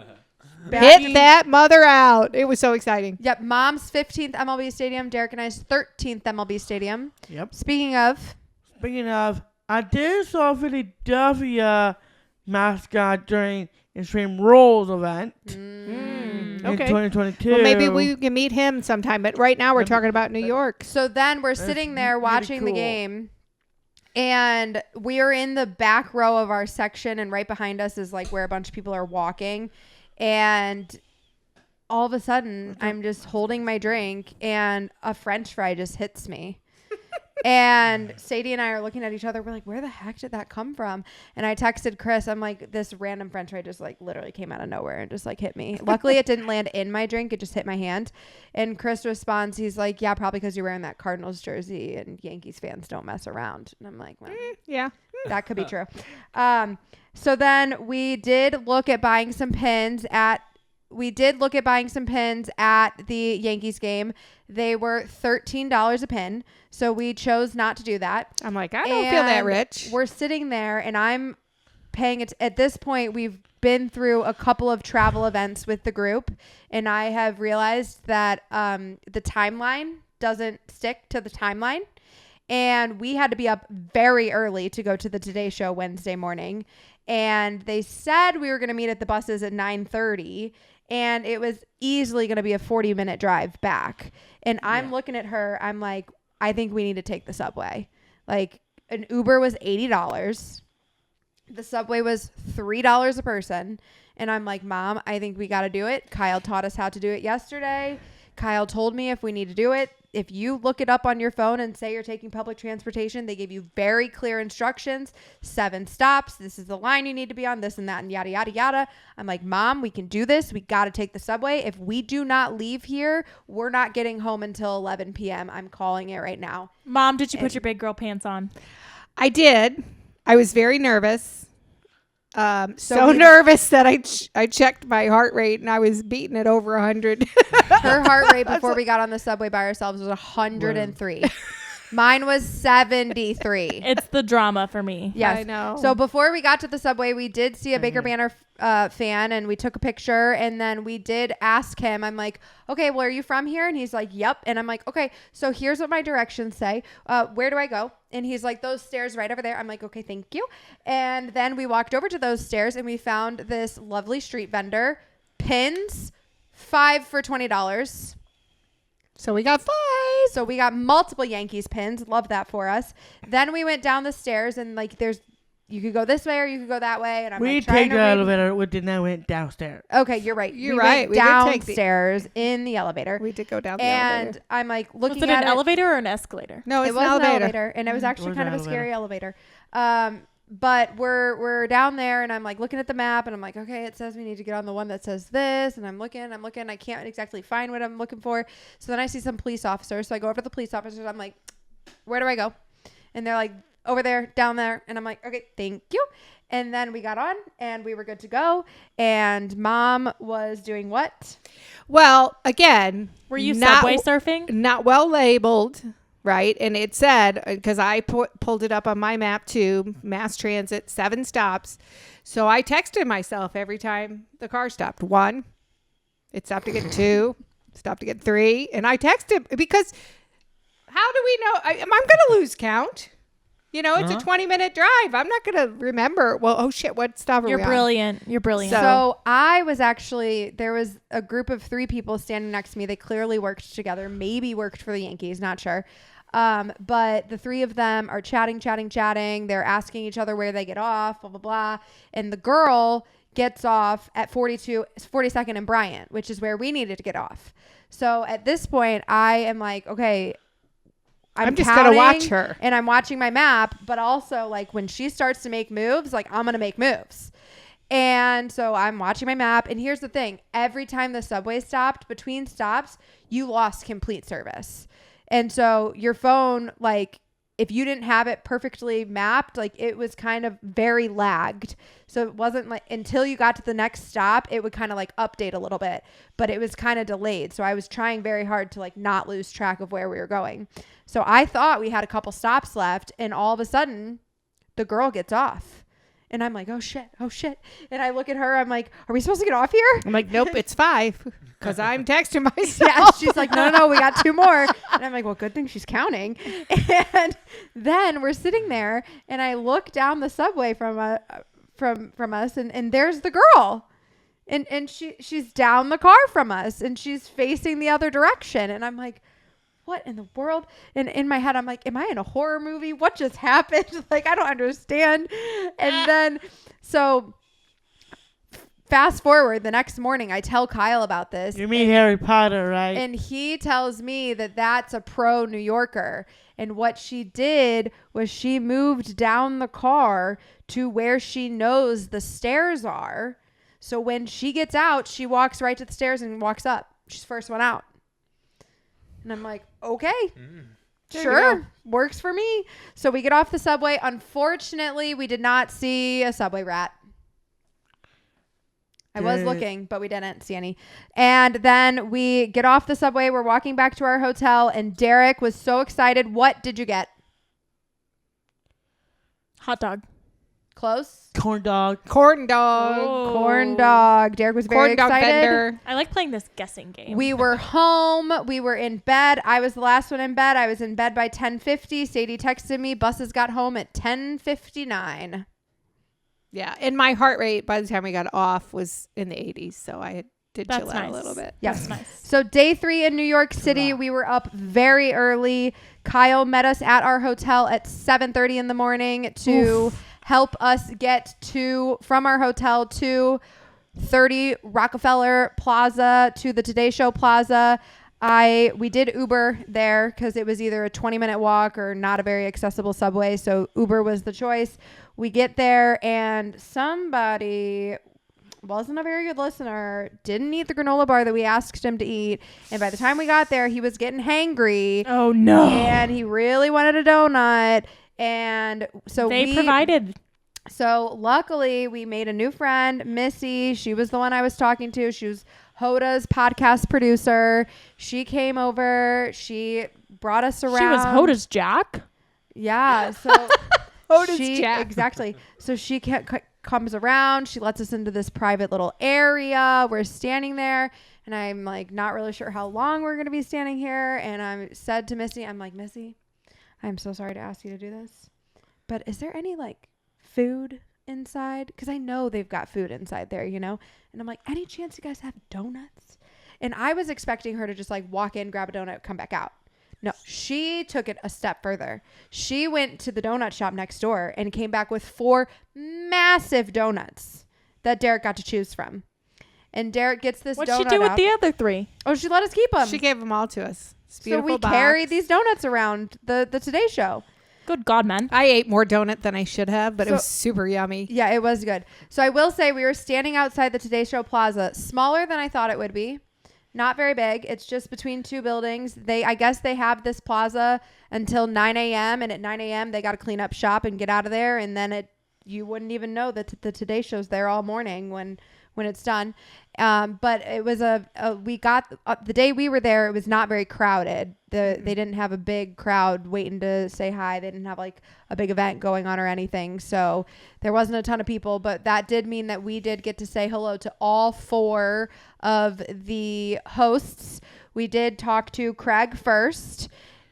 Hit that mother out. It was so exciting.
Yep. Mom's 15th MLB stadium. Derek and I's 13th MLB stadium.
Yep.
Speaking of,
I did saw Philadelphia mascot during Extreme Rules event in
Okay.
2022.
Well, maybe we can meet him sometime. But right now we're talking about New York.
so then we're sitting there
really
watching the
cool.
game, and we are in the back row of our section, and right behind us is like where a bunch of people are walking. And all of a sudden, I'm just holding my drink, and a French fry just hits me. And Sadie and I are looking at each other. We're like, where the heck did that come from? And I texted Chris. I'm like, this random French fry just like literally came out of nowhere and just like hit me. Luckily, it didn't land in my drink. It just hit my hand. And Chris responds, he's like, yeah, probably because you're wearing that Cardinals jersey and Yankees fans don't mess around. And I'm like, well,
Yeah.
that could be true. So then we did look at buying some pins at the Yankees game. They were $13 a pin. So we chose not to do that.
I'm like, I don't feel that
And
rich.
We're sitting there, and I'm paying it. At this point, we've been through a couple of travel events with the group, and I have realized that the timeline doesn't stick to the timeline. And we had to be up very early to go to the Today Show Wednesday morning. And they said we were going to meet at the buses at 9:30, and it was easily going to be a 40-minute drive back. And I'm looking at her. I'm like, I think we need to take the subway. Like, an Uber was $80. The subway was $3 a person. And I'm like, Mom, I think we got to do it. Kyle taught us how to do it yesterday. Kyle told me if we need to do it, if you look it up on your phone and say you're taking public transportation, they give you very clear instructions, 7 stops. This is the line you need to be on, this and that, and yada, yada, yada. I'm like, Mom, we can do this. We got to take the subway. If we do not leave here, we're not getting home until 11 p.m. I'm calling it right now.
Mom, did you put your big girl pants on?
I did. I was very nervous. So
we-
nervous that I checked my heart rate and I was beating it over 100.
Her heart rate before we got on the subway by ourselves was 103. Mine was 73.
It's the drama for me.
Yes.
I know.
So before we got to the subway, we did see a Baker Banter fan, and we took a picture, and then we did ask him, I'm like, okay, well, are you from here? And he's like, yep. And I'm like, okay, so here's what my directions say. Where do I go? And he's like, those stairs right over there. I'm like, okay, thank you. And then we walked over to those stairs, and we found this lovely street vendor. Pins, 5 for $20.
So we got 5.
So we got multiple Yankees pins. Love that for us. Then we went down the stairs and like you could go this way or you could go that way. And I'm
We
like trying
take
to
the
read.
elevator. We did not went downstairs.
Okay, you're right.
You're
we
right.
Went
We did take
downstairs in the elevator.
We did go down the
And
elevator.
I'm like
Was
looking
it
at
an elevator or an escalator?
No,
It
it's
was
an elevator.
and it was actually
was
kind
an
of a scary elevator. But we're down there, and I'm like looking at the map, and I'm like, okay, it says we need to get on the one that says this, and I'm looking, I can't exactly find what I'm looking for. So then I see some police officers, so I go over to the police officers. I'm like, where do I go? And they're like, over there, down there, and I'm like, okay, thank you. And then we got on, and we were good to go. And Mom was doing what?
Well, again,
Were you
not-
subway surfing?
Not well labeled, right? And it said, because I pulled it up on my map too, mass transit, 7 stops. So I texted myself every time the car stopped. 1, it stopped again. 2, stopped again. 3, and I texted because how do we know? I'm going to lose count. You know, it's a 20-minute drive. I'm not going to remember. Well, oh shit, what stop are
You're
we on?
brilliant. You're brilliant.
So I was actually, there was a group of 3 people standing next to me. They clearly worked together, maybe worked for the Yankees, not sure. But the 3 of them are chatting. They're asking each other where they get off, blah, blah, blah. And the girl gets off at 42nd and Bryant, which is where we needed to get off. So at this point, I am like, okay, I'm
just going to watch
counting,
her.
and I'm watching my map, but also like when she starts to make moves, like I'm going to make moves. And so I'm watching my map. And here's the thing. Every time the subway stopped, between stops, you lost complete service. And so your phone, like if you didn't have it perfectly mapped, like it was kind of very lagged. So it wasn't like until you got to the next stop, it would kind of like update a little bit, but it was kind of delayed. So I was trying very hard to like not lose track of where we were going. So I thought we had a couple stops left, and all of a sudden the girl gets off. And I'm like, oh shit. And I look at her, I'm like, are we supposed to get off here?
I'm like, nope, it's 5 because I'm texting myself.
Yeah, she's like, no, we got 2 more. And I'm like, well, good thing she's counting. And then we're sitting there, and I look down the subway from us, and there's the girl. And she's down the car from us, and she's facing the other direction. And I'm like, what in the world? And in my head, I'm like, am I in a horror movie? What just happened? Like, I don't understand. And then, so fast forward the next morning, I tell Kyle about this.
You mean Harry Potter, right?
And he tells me that that's a pro New Yorker. And what she did was she moved down the car to where she knows the stairs are. So when she gets out, she walks right to the stairs and walks up. She's first one out. And I'm like, okay, sure, works for me. So we get off the subway. Unfortunately, we did not see a subway rat. I was looking, but we didn't see any. And then we get off the subway. We're walking back to our hotel, and Derek was so excited. What did you get?
Hot dog.
Close?
Corn dog.
Corn dog.
Oh.
Corn dog. Derek was very
Corn dog
excited.
vendor.
I like playing this guessing game.
We were home. We were in bed. I was the last one in bed. I was in bed by 10:50. Sadie texted me. Buses got home at 10:59.
Yeah, and my heart rate by the time we got off was in the 80s, so I did
That's
chill out
nice.
a little bit.
Yes.
That's nice.
So day 3 in New York City, we were up very early. Kyle met us at our hotel at 7:30 in the morning to help us get from our hotel to 30 Rockefeller Plaza to the Today Show Plaza. We did Uber there because it was either a 20-minute walk or not a very accessible subway. So Uber was the choice. We get there, and somebody wasn't a very good listener, didn't eat the granola bar that we asked him to eat. And by the time we got there, he was getting hangry.
Oh no.
And he really wanted a donut. And so
They provided.
So luckily we made a new friend, Missy. She was the one I was talking to. She was Hoda's podcast producer. She came over. She brought us around.
She was Hoda's Jack.
Yeah. So
Hoda's Jack.
Exactly. So she comes around. She lets us into this private little area. We're standing there, and I'm like not really sure how long we're going to be standing here. And I said to Missy, I'm like, Missy, I'm so sorry to ask you to do this, but is there any like food inside? Because I know they've got food inside there, you know? And I'm like, any chance you guys have donuts? And I was expecting her to just like walk in, grab a donut, come back out. No, she took it a step further. She went to the donut shop next door and came back with 4 massive donuts that Derek got to choose from. And Derek gets this
What'd
donut
she do with
out.
the other 3?
Oh, she let us keep them.
She gave them all to us. It's a
So
beautiful
we
box.
carried these donuts around the Today Show.
Good God, man.
I ate more donut than I should have, but it
So-
was super yummy.
Yeah, it was good. So I will say we were standing outside the Today Show Plaza, smaller than I thought it would be. Not very big. It's just between 2 buildings. I guess they have this plaza until 9 a.m. And at 9 a.m. they got to clean up shop and get out of there. And then you wouldn't even know that the Today Show's there all morning when it's done. But it was we got the day we were there. It was not very crowded. They didn't have a big crowd waiting to say hi. They didn't have like a big event going on or anything. So there wasn't a ton of people, but that did mean that we did get to say hello to all 4 of the hosts. We did talk to Craig first,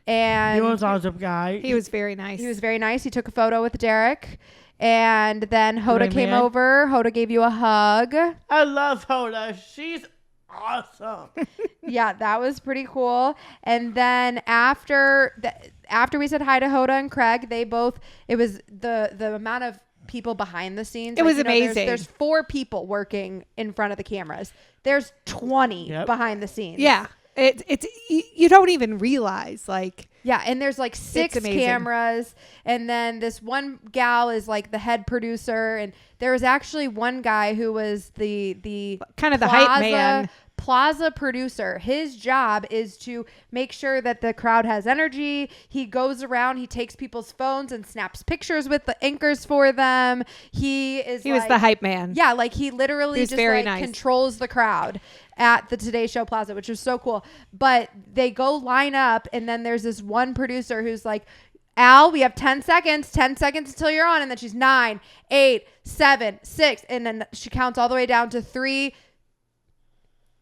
and
He was an awesome guy.
He was very nice.
he was very nice. He took a photo with Derek. And then Hoda
Great
came
man.
over. Hoda gave you a hug.
I love Hoda. She's awesome.
Yeah, that was pretty cool. And then after we said hi to Hoda and Craig, it was the amount of people behind the scenes.
It was amazing.
There's 4 people working in front of the cameras. There's 20
Yep.
behind the scenes.
Yeah. It's you don't even realize, like,
Yeah, and there's like 6
amazing.
cameras, and then this one gal is like the head producer, and there was actually one guy who was the
kind of the hype man.
plaza producer. His job is to make sure that the crowd has energy. He goes around, he takes people's phones and snaps pictures with the anchors for them. He was
the hype man.
Yeah, like he literally
He was
just
very
like
nice.
controls the crowd at the Today Show Plaza, which was so cool. But they go line up, and then there's this one producer who's like, Al, we have 10 seconds until you're on. And then she's 9, 8, 7, 6. And then she counts all the way down to 3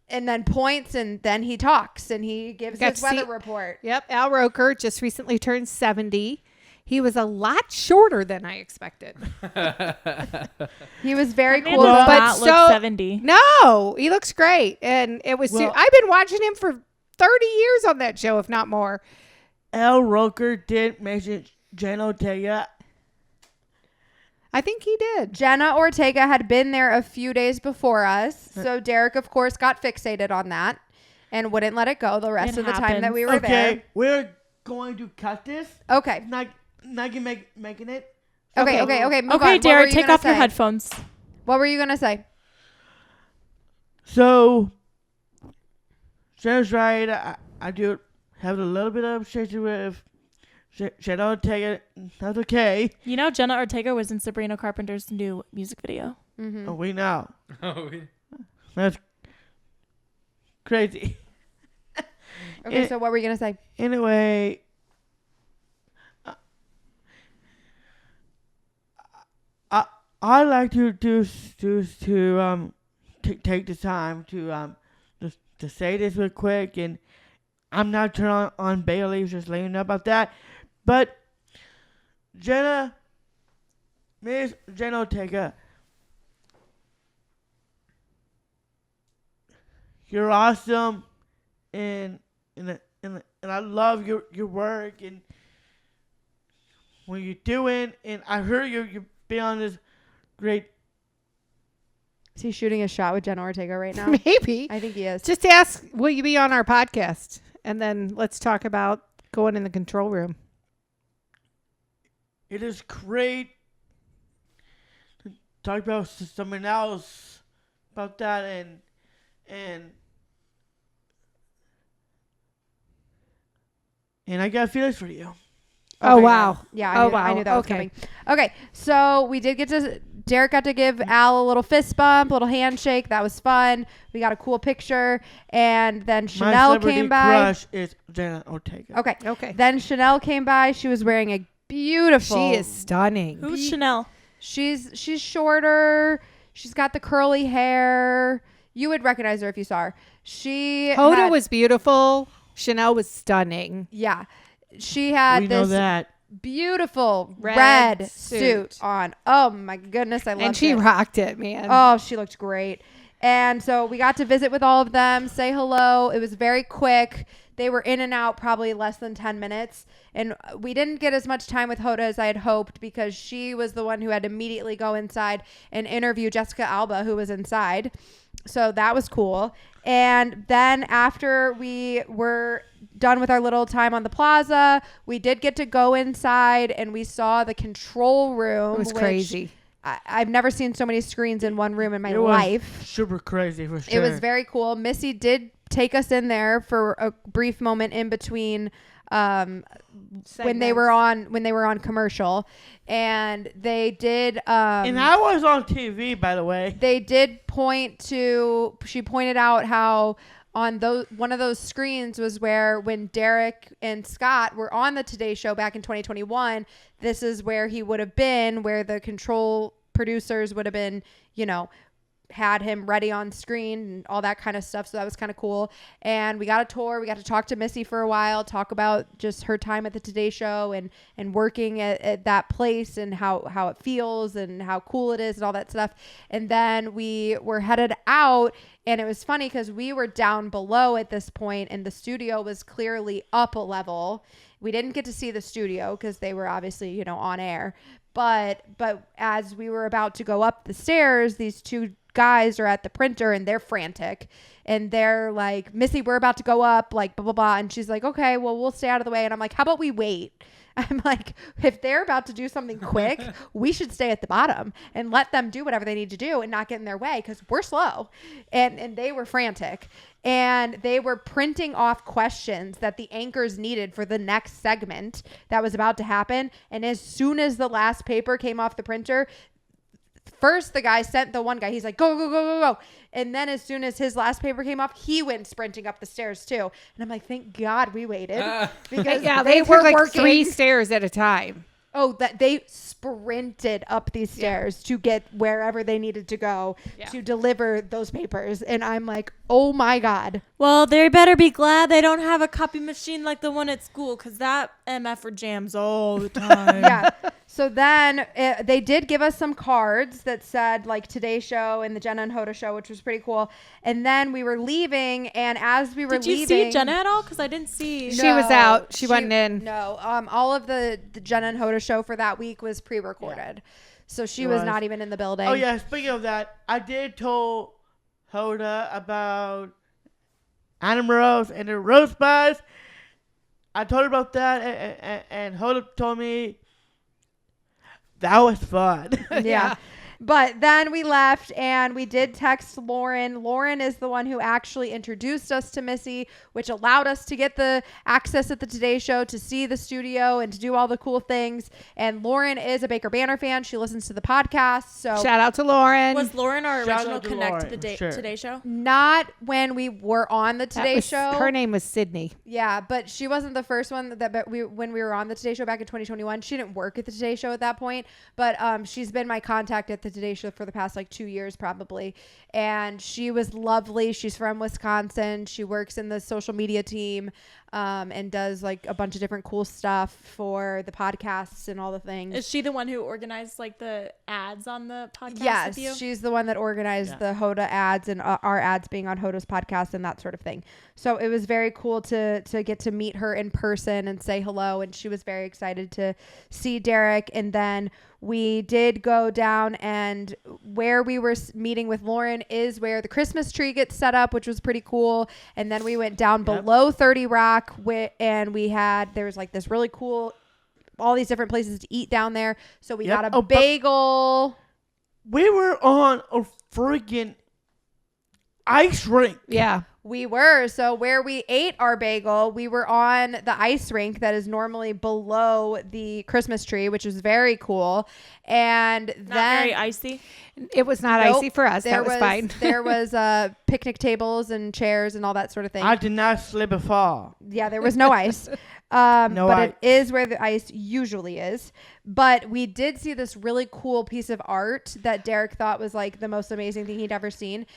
and then points. And then he talks and he gives
Got
his
to see-
weather report.
Yep. Al Roker just recently turned 70. He was a lot shorter than I expected.
He was very
Man
cool.
does
But
not look
so-
70.
No, he looks great. And it was,
Well-
I've been watching him for 30 years on that show, if not more.
El Roker did mention Jen Ortega.
I think he did.
Jenna Ortega had been there a few days before us. So Derek, of course, got fixated on that and wouldn't let it go the rest
It
of the time that
happens.
we were
Okay, we're going to cut this.
there. Okay.
Not making it.
Okay. Move on.
Okay,
What were
Derek,
you
take
gonna
off your
say?
headphones.
What were you going to say?
So, Jen's right. I do have a little bit of obsession with Jen Ortega. That's okay.
You know, Jenna Ortega was in Sabrina Carpenter's new music video.
Mm-hmm.
Oh, we know.
Oh,
That's crazy.
Okay, so what were you going to say?
Anyway, I like to take the time to say this real quick, and I'm not turning on Bailey, just letting you know about that. But Miss Jenna Ortega, you're awesome, and I love your work and what you're doing. And I heard you're being on this great.
Is he shooting a shot with Jenna Ortega right now?
Maybe.
I think he is.
Just ask, will you be on our podcast? And then let's talk about going in the control room.
It is great to talk about someone else about that, and I got feelings for you.
Oh,
Okay,
wow.
Yeah,
Oh,
I
wow.
knew that was
Okay.
coming. Okay, so we did Derek got to give Al a little fist bump, a little handshake. That was fun. We got a cool picture. And then
My
Chanel
celebrity
came by.
crush is Jenna Ortega.
Okay.
Okay.
Then Chanel came by. She was wearing a beautiful.
She is stunning.
Who's Chanel?
She's shorter. She's got the curly hair. You would recognize her if you saw her.
Hoda was beautiful. Chanel was stunning.
Yeah. She had
We know
this
that.
beautiful
Red
red
suit.
suit on. Oh my goodness, I love it.
And she rocked it, man.
Oh, she looked great. And so we got to visit with all of them, say hello. It was very quick. They were in and out probably less than 10 minutes. And we didn't get as much time with Hoda as I had hoped because she was the one who had to immediately go inside and interview Jessica Alba, who was inside. So that was cool. And then after we were done with our little time on the plaza, we did get to go inside and we saw the control room.
It was crazy.
I've never seen so many screens in one room in my
It was
life.
super crazy for sure.
It was very cool. Missy did take us in there for a brief moment in between when they were on commercial, and they did
and I was on TV, by the way.
they did she pointed out how on one of those screens was where when Derek and Scott were on the Today Show back in 2021, this is where he would have been, where the control producers would have been, had him ready on screen and all that kind of stuff. So that was kind of cool. And we got a tour. We got to talk to Missy for a while, talk about just her time at the Today Show and working at that place and how it feels and how cool it is and all that stuff. And then we were headed out, and it was funny because we were down below at this point and the studio was clearly up a level. We didn't get to see the studio because they were obviously, on air. But as we were about to go up the stairs, these two guys are at the printer and they're frantic and they're like, Missy, we're about to go up, like blah, blah, blah. And she's like, okay, well, we'll stay out of the way. And I'm like, how about we wait? I'm like, if they're about to do something quick, we should stay at the bottom and let them do whatever they need to do and not get in their way because we're slow. And they were frantic. And they were printing off questions that the anchors needed for the next segment that was about to happen. And as soon as the last paper came off the printer, first the guy sent the one guy, he's like, go, go, go, go, go. And then as soon as his last paper came off, he went sprinting up the stairs too. And I'm like, thank God we waited. Because
they were like
working
3 stairs at a time.
Oh, that they sprinted up these stairs to get wherever they needed to go to deliver those papers. And I'm like, oh my God.
Well, they better be glad they don't have a copy machine like the one at school, because that MFer jams all the time.
Yeah. So then they did give us some cards that said like Today Show and the Jenna and Hoda Show, which was pretty cool. And then we were leaving, and as we were
leaving, did you see Jenna at all? Because I didn't see.
She was out. She wasn't in.
No. All of the Jenna and Hoda Show for that week was pre-recorded, so she was not even in the building.
Oh yeah. Speaking of that, I did tell Hoda about Adam Rose and the Rose Buzz. I told her about that, and Hoda told me that was fun.
Yeah. But then we left and we did text Lauren. Lauren is the one who actually introduced us to Missy, which allowed us to get the access at the Today Show to see the studio and to do all the cool things. And Lauren is a Baker Banter fan. She listens to the podcast. So
shout out to Lauren.
Was Lauren our
Shout
original
out to
connect
Lauren,
to the
sure.
Today Show?
not when we were on the Today Show.
Her name was Sydney.
Yeah, but she wasn't the first one when we were on the Today Show back in 2021. She didn't work at the Today Show at that point, but she's been my contact at the Today Show for the past like 2 years probably. And she was lovely. She's from Wisconsin. She works in the social media team and does like a bunch of different cool stuff for the podcasts and all the things.
Is she the one who organized like the ads on the podcast
Yes,
with you?
she's the one that organized the Hoda ads and our ads being on Hoda's podcast and that sort of thing. So it was very cool to get to meet her in person and say hello. And she was very excited to see Derek. And then we did go down, and where we were meeting with Lauren is where the Christmas tree gets set up, which was pretty cool. And then we went down below 30 Rock and there was like this really cool, all these different places to eat down there. So we got a bagel.
We were on a freaking ice rink.
Yeah.
We were. So where we ate our bagel, we were on the ice rink that is normally below the Christmas tree, which was very cool. And
Not
then
very icy.
It was not
Nope.
icy for us. That was fine.
There was picnic tables and chairs and all that sort of thing.
I did not slip or fall.
Yeah, there was no ice. But it is where the ice usually is. But we did see this really cool piece of art that Derek thought was like the most amazing thing he'd ever seen.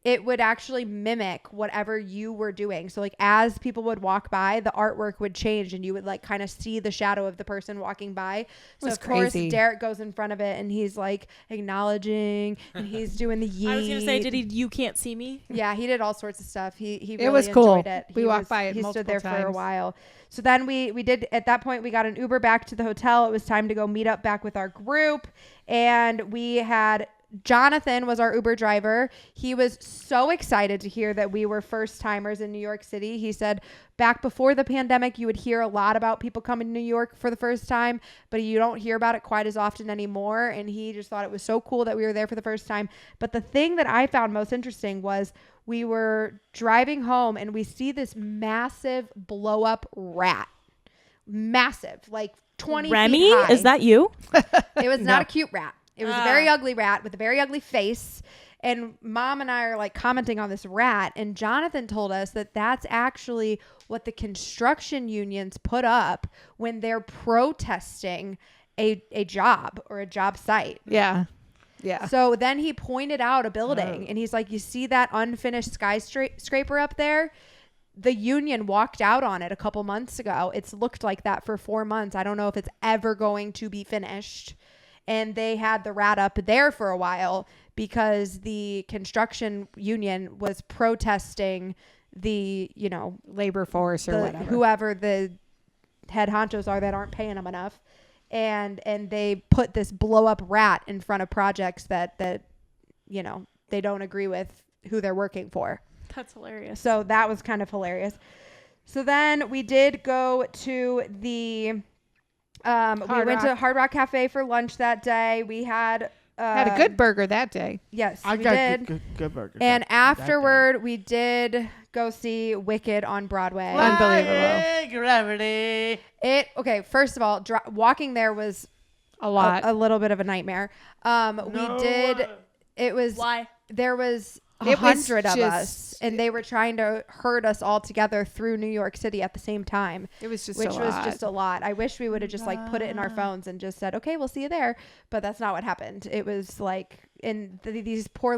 it would actually mimic whatever you were doing. So like as people would walk by, the artwork would change and you would like kind of see the shadow of the person walking by. So
That's
of course
crazy.
Derek goes in front of it and he's like acknowledging and he's doing the yeet.
I was gonna say, did he? You can't see me.
Yeah, he did all sorts of stuff. He
It
really
was cool.
enjoyed it.
We
He
walked by it
He stood
multiple
there for a
times.
while. So then we did, at that point, we got an Uber back to the hotel. It was time to go meet up back with our group. And we had, Jonathan was our Uber driver. He was so excited to hear that we were first timers in New York City. He said back before the pandemic, you would hear a lot about people coming to New York for the first time, but you don't hear about it quite as often anymore. And he just thought it was so cool that we were there for the first time. But the thing that I found most interesting was we were driving home and we see this massive blow up rat. Massive, like 20
Remy,
feet high.
is that you?
It was not a cute rat. It was a very ugly rat with a very ugly face. And Mom and I are like commenting on this rat. And Jonathan told us that that's actually what the construction unions put up when they're protesting a job or a job site.
Yeah. Yeah.
So then he pointed out a building and he's like, you see that unfinished skyscraper up there? The union walked out on it a couple months ago. It's looked like that for 4 months. I don't know if it's ever going to be finished. And they had the rat up there for a while because the construction union was protesting the, you know,
Labor force or whatever.
whoever the head honchos are that aren't paying them enough. And they put this blow up rat in front of projects that, you know, they don't agree with who they're working for.
That's hilarious.
So that was kind of hilarious. So then we did go to the, we went to Hard Rock Cafe for lunch that day. We had
a good burger that day.
Yes,
I
we
got
did.
good burger.
And
that day.
afterward, we did go see Wicked on Broadway.
Unbelievable.
Flying gravity.
Okay, first of all, walking there was
A lot.
a little bit of a nightmare. We did. It was.
Why?
There was
It was
100 of
just-
us, and they were trying to herd us all together through New York City at the same time,
It was just
which
a lot.
was just a lot. I wish we would have just like put it in our phones and just said, "Okay, we'll see you there." But that's not what happened. It was like, and these poor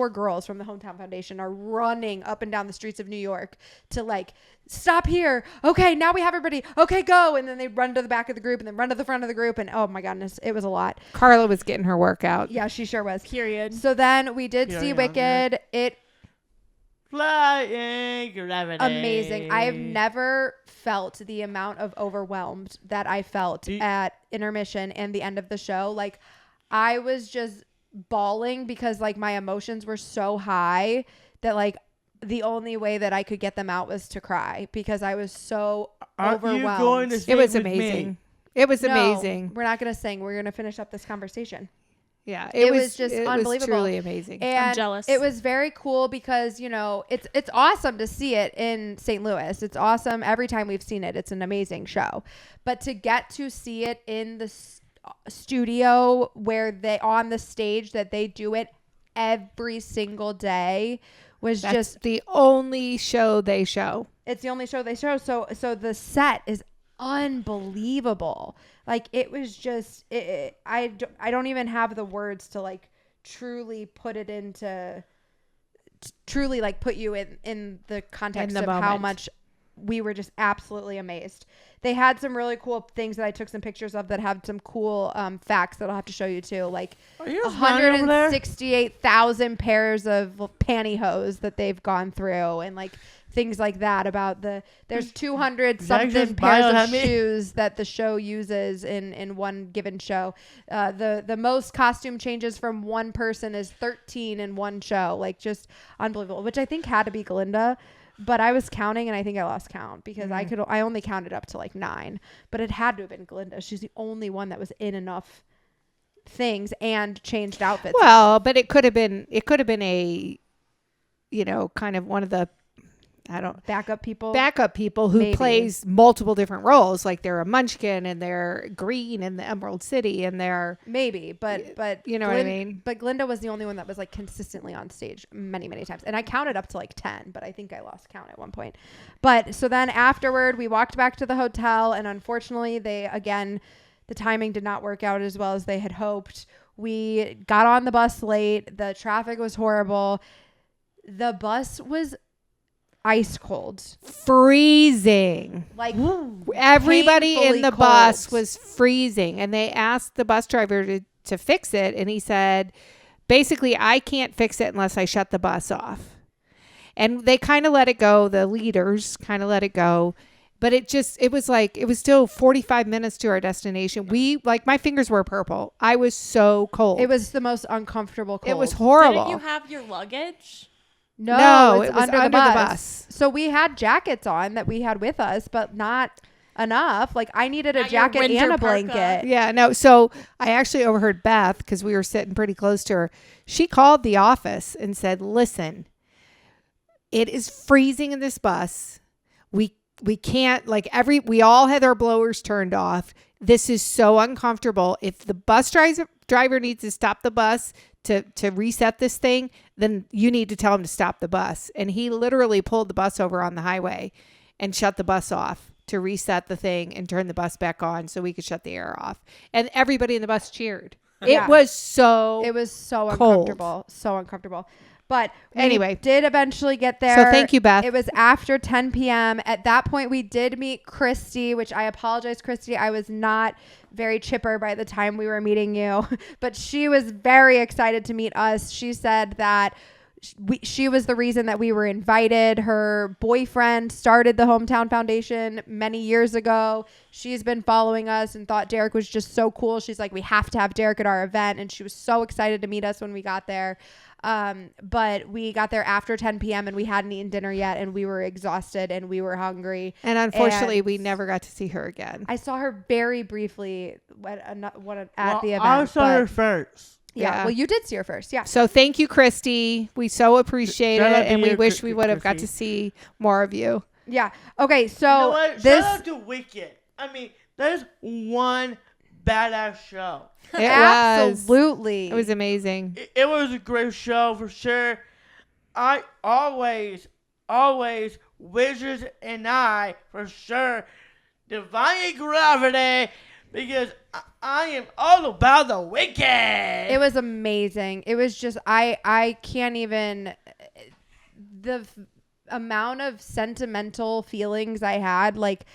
girls from the Hometown Foundation are running up and down the streets of New York to like, stop here. Okay, now we have everybody. Okay, go. And then they run to the back of the group and then run to the front of the group. And oh my goodness, it was a lot.
Carla was getting her workout.
Yeah, she sure was.
Period.
So then we did
Yeah,
see
yeah,
Wicked. It
Flying gravity.
amazing. I have never felt the amount of overwhelmed that I felt at intermission and the end of the show. Like I was just bawling because like my emotions were so high that like the only way that I could get them out was to cry because I was so
Aren't
overwhelmed.
you going to sing
It was
with me?
amazing. It was
No,
amazing.
We're not going to sing. We're going to finish up this conversation.
Yeah.
It was just
it
unbelievable.
was truly amazing.
And
jealous.
it was very cool because, you know, it's awesome to see it in St. Louis. It's awesome every time we've seen it. It's an amazing show. But to get to see it in the studio where they on the stage that they do it every single day was
That's
just
the only show they show.
it's the only show they show. So the set is unbelievable. Like it was just I don't even have the words to like truly put it into truly like put you in the context
In the
of how
moment.
much we were just absolutely amazed. They had some really cool things that I took some pictures of that have some cool facts that I'll have to show you too. Like
Are you smiling over there?
168,000 pairs of pantyhose that they've gone through and like things like that about there's 200 something
just
pairs
smile
of
at me?
shoes that the show uses in one given show. The most costume changes from one person is 13 in one show. Like just unbelievable, which I think had to be Glinda. But I was counting and I think I lost count because I only counted up to like 9, but it had to have been Glinda. She's the only one that was in enough things and changed outfits.
Well, but it could have been a, you know, kind of one of the, I don't
backup people.
backup people who
Maybe.
plays multiple different roles. Like they're a Munchkin and they're Green in the Emerald City and they're
Maybe, but
you know what I mean?
But Glinda was the only one that was like consistently on stage many times, and I counted up to like 10, but I think I lost count at one point. But so then afterward, we walked back to the hotel, and unfortunately, the timing did not work out as well as they had hoped. We got on the bus late. The traffic was horrible. The bus was ice cold.
Freezing.
Like
Everybody in
painfully
the
cold.
bus was freezing, and they asked the bus driver to fix it, and he said, basically, I can't fix it unless I shut the bus off. And they kind of let it go. The leaders kind of let it go. But it was still 45 minutes to our destination. My fingers were purple. I was so cold.
It was the most uncomfortable cold.
It was horrible.
Didn't you have your luggage?
No,
it
it's
was
under the
under the
bus.
bus.
So we had jackets on that we had with us, but not enough. Like I needed a
Not your
jacket
winter
and a
parka.
blanket.
Yeah, no. So I actually overheard Beth, because we were sitting pretty close to her. She called the office and said, listen, it is freezing in this bus. We can't, we all had our blowers turned off. This is so uncomfortable. If the bus driver needs to stop the bus to reset this thing, then you need to tell him to stop the bus. And he literally pulled the bus over on the highway and shut the bus off to reset the thing and turn the bus back on so we could shut the air off. And everybody in the bus cheered.
Yeah.
It was so cold.
Uncomfortable. So uncomfortable. But
Anyway.
we did eventually get there.
So thank you, Beth.
It was after 10 p.m. At that point, we did meet Christy, which I apologize, Christy. I was not very chipper by the time we were meeting you, but she was very excited to meet us. She said that she was the reason that we were invited. Her boyfriend started the Hometown Foundation many years ago. She's been following us and thought Derek was just so cool. She's like, we have to have Derek at our event. And she was so excited to meet us when we got there. But we got there after 10 p.m. and we hadn't eaten dinner yet, and we were exhausted and we were hungry.
And unfortunately,
And
we never got to see her again.
I saw her very briefly at the event.
I saw her
but-
first.
Yeah.
Yeah.
Well, you did see her first. Yeah.
So thank you, Christy. We so appreciate
Shout out
it,
to
and we
you,
wish we would have got
Christy.
to see more of you.
Yeah. Okay. So
You know what?
this
Shout out to Wicked. I mean, there's one badass show.
It
absolutely.
was amazing.
It was a great show for sure. I always, Wizards and I, for sure, defying gravity, because I am all about the Wicked.
It was amazing. It was just I can't even the amount of sentimental feelings I had. Like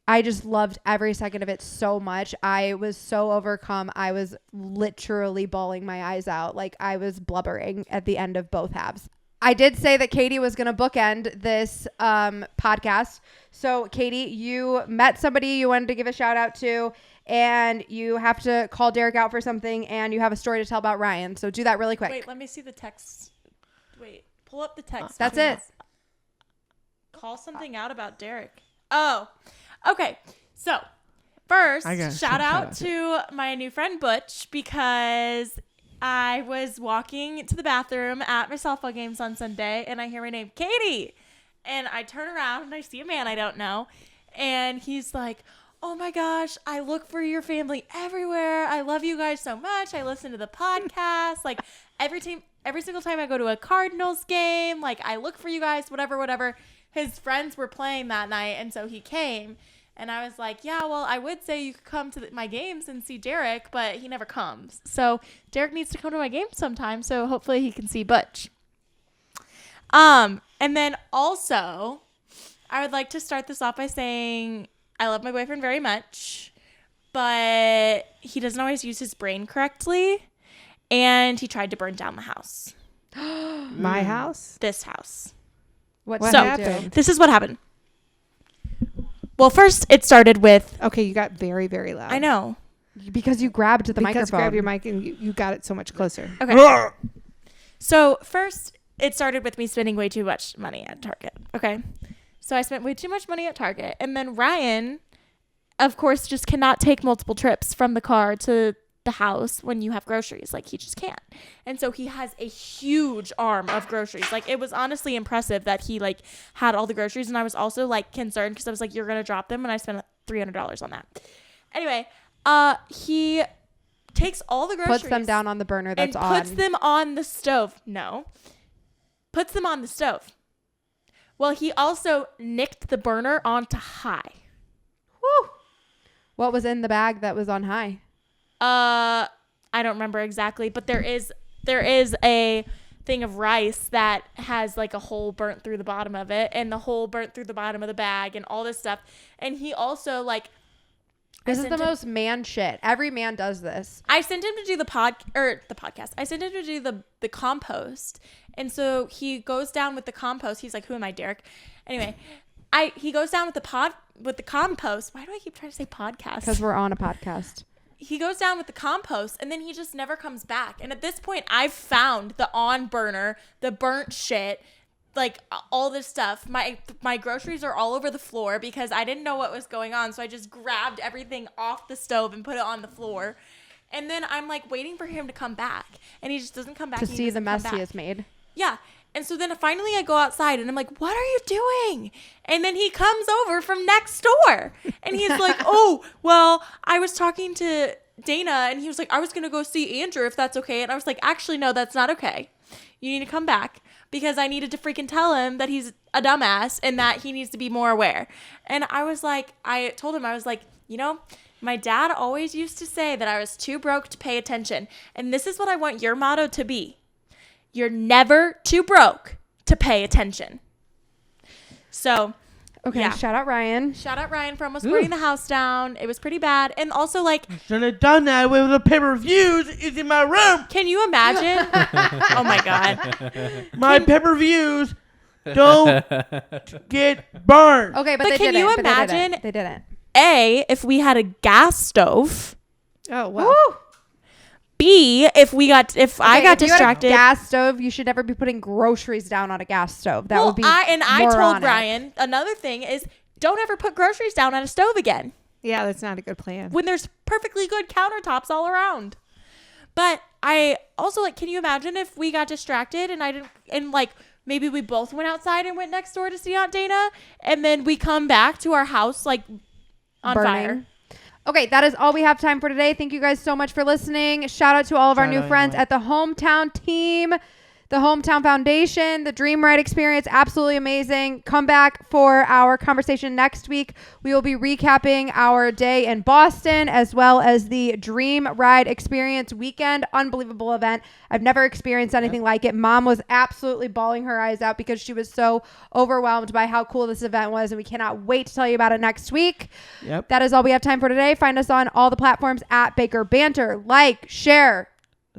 I just loved every second of it so much. I was so overcome. I was literally bawling my eyes out. Like I was blubbering at the end of both halves. I did say that Katie was going to bookend this podcast. So Katie, you met somebody you wanted to give a shout out to, and you have to call Derek out for something, and you have a story to tell about Ryan. So do that really quick.
Wait, let me see the text. Wait, pull up the text.
That's
between
it.
us. Call something out about Derek. Oh, okay. So first,
I got
shout
some
out
shout-outs.
to my new friend Butch, because I was walking to the bathroom at my softball games on Sunday, and I hear my name, Katie. And I turn around and I see a man I don't know. And he's like, oh my gosh, I look for your family everywhere. I love you guys so much. I listen to the podcast. Like every single time I go to a Cardinals game, like I look for you guys, whatever. His friends were playing that night, and so he came. And I was like, yeah, well, I would say you could come to my games and see Derek, but he never comes. So Derek needs to come to my games sometime, so hopefully he can see Butch. And then also, I would like to start this off by saying I love my boyfriend very much, but he doesn't always use his brain correctly, and he tried to burn down the house.
My house?
This house.
What
What
did you
happened?
do?
This is what happened. Well, first it started with,
Okay, you got very, very loud.
I know.
Because you grabbed the
Because
microphone.
grab your mic and you got it so much closer.
Okay. So first, it started with me spending way too much money at Target. Okay. So I spent way too much money at Target. And then Ryan, of course, just cannot take multiple trips from the car to the house when you have groceries. Like, he just can't. And so he has a huge arm of groceries. Like, it was honestly impressive that he, like, had all the groceries. And I was also, like, concerned because I was like, you're going to drop them. And I spent $300 on that. Anyway, he takes all the groceries.
puts them down on the burner that's
and
on.
puts them on the stove. No. Puts them on the stove. Well, he also nicked the burner onto high.
Whew. What was in the bag that was on high?
I don't remember exactly, but there is a thing of rice that has like a hole burnt through the bottom of it and the hole burnt through the bottom of the bag and all this stuff. And he also like,
This is the most man shit. Every man does this.
I sent him to do the podcast. I sent him to do the compost. And so he goes down with the compost. He's like, who am I, Derek? Anyway, he goes down with the compost. Why do I keep trying to say podcast?
Because we're on a podcast.
He goes down with the compost and then he just never comes back. And at this point, I've found the on burner, the burnt shit, like all this stuff. My groceries are all over the floor because I didn't know what was going on. So I just grabbed everything off the stove and put it on the floor. And then I'm like waiting for him to come back. And he just doesn't come back.
To see the mess he has made.
Yeah. And so then finally I go outside and I'm like, what are you doing? And then he comes over from next door and he's like, oh, well, I was talking to Dana and he was like, I was going to go see Andrew if that's okay. And I was like, actually, no, that's not okay. You need to come back because I needed to freaking tell him that he's a dumbass and that he needs to be more aware. And I was like, I told him, I was like, you know, my dad always used to say that I was too broke to pay attention. And this is what I want your motto to be. You're never too broke to pay attention. So,
okay,
yeah.
Shout out Ryan.
Shout out Ryan for almost burning the house down. It was pretty bad. And also, like,
Should have done that with the pay-per-views is in my room.
can you imagine? Oh my God.
My pay-per-views don't get burned.
Okay, but
But
they
can
didn't.
you
But they didn't.
imagine-
They didn't.
A, if we had a gas stove.
Oh, well.
Woo!
B, if I got
If you had a
distracted.
gas stove, you should never be putting groceries down on a gas stove. That would be
I told
moronic.
Ryan, another thing is don't ever put groceries down on a stove again
Yeah, that's not a good plan.
when there's perfectly good countertops all around. But I also like, can you imagine if we got distracted and I didn't, and like maybe we both went outside and went next door to see Aunt Dana and then we come back to our house like on
Burning.
fire.
Okay, that is all we have time for today. Thank you guys so much for listening. Shout out to all of our
Shout
new
out,
friends
Emily.
at the Hometown Team, the Hometown Foundation, the Dream Ride Experience. Absolutely amazing. Come back for our conversation next week. We will be recapping our day in Boston as well as the Dream Ride Experience weekend. Unbelievable event. I've never experienced anything like it. Mom was absolutely bawling her eyes out because she was so overwhelmed by how cool this event was, and we cannot wait to tell you about it next week.
Yep.
That is all we have time for today. Find us on all the platforms at Baker Banter. Like, share,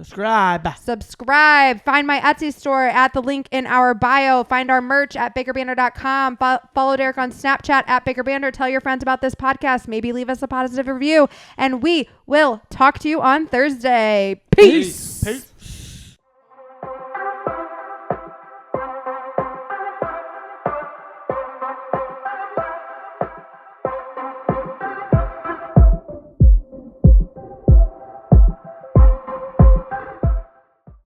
subscribe. Find my Etsy store at the link in our bio. Find our merch at bakerbanter.com. Follow Derek on Snapchat at bakerbanter. Tell your friends about this podcast. Maybe leave us a positive review. And we will talk to you on Thursday. Peace.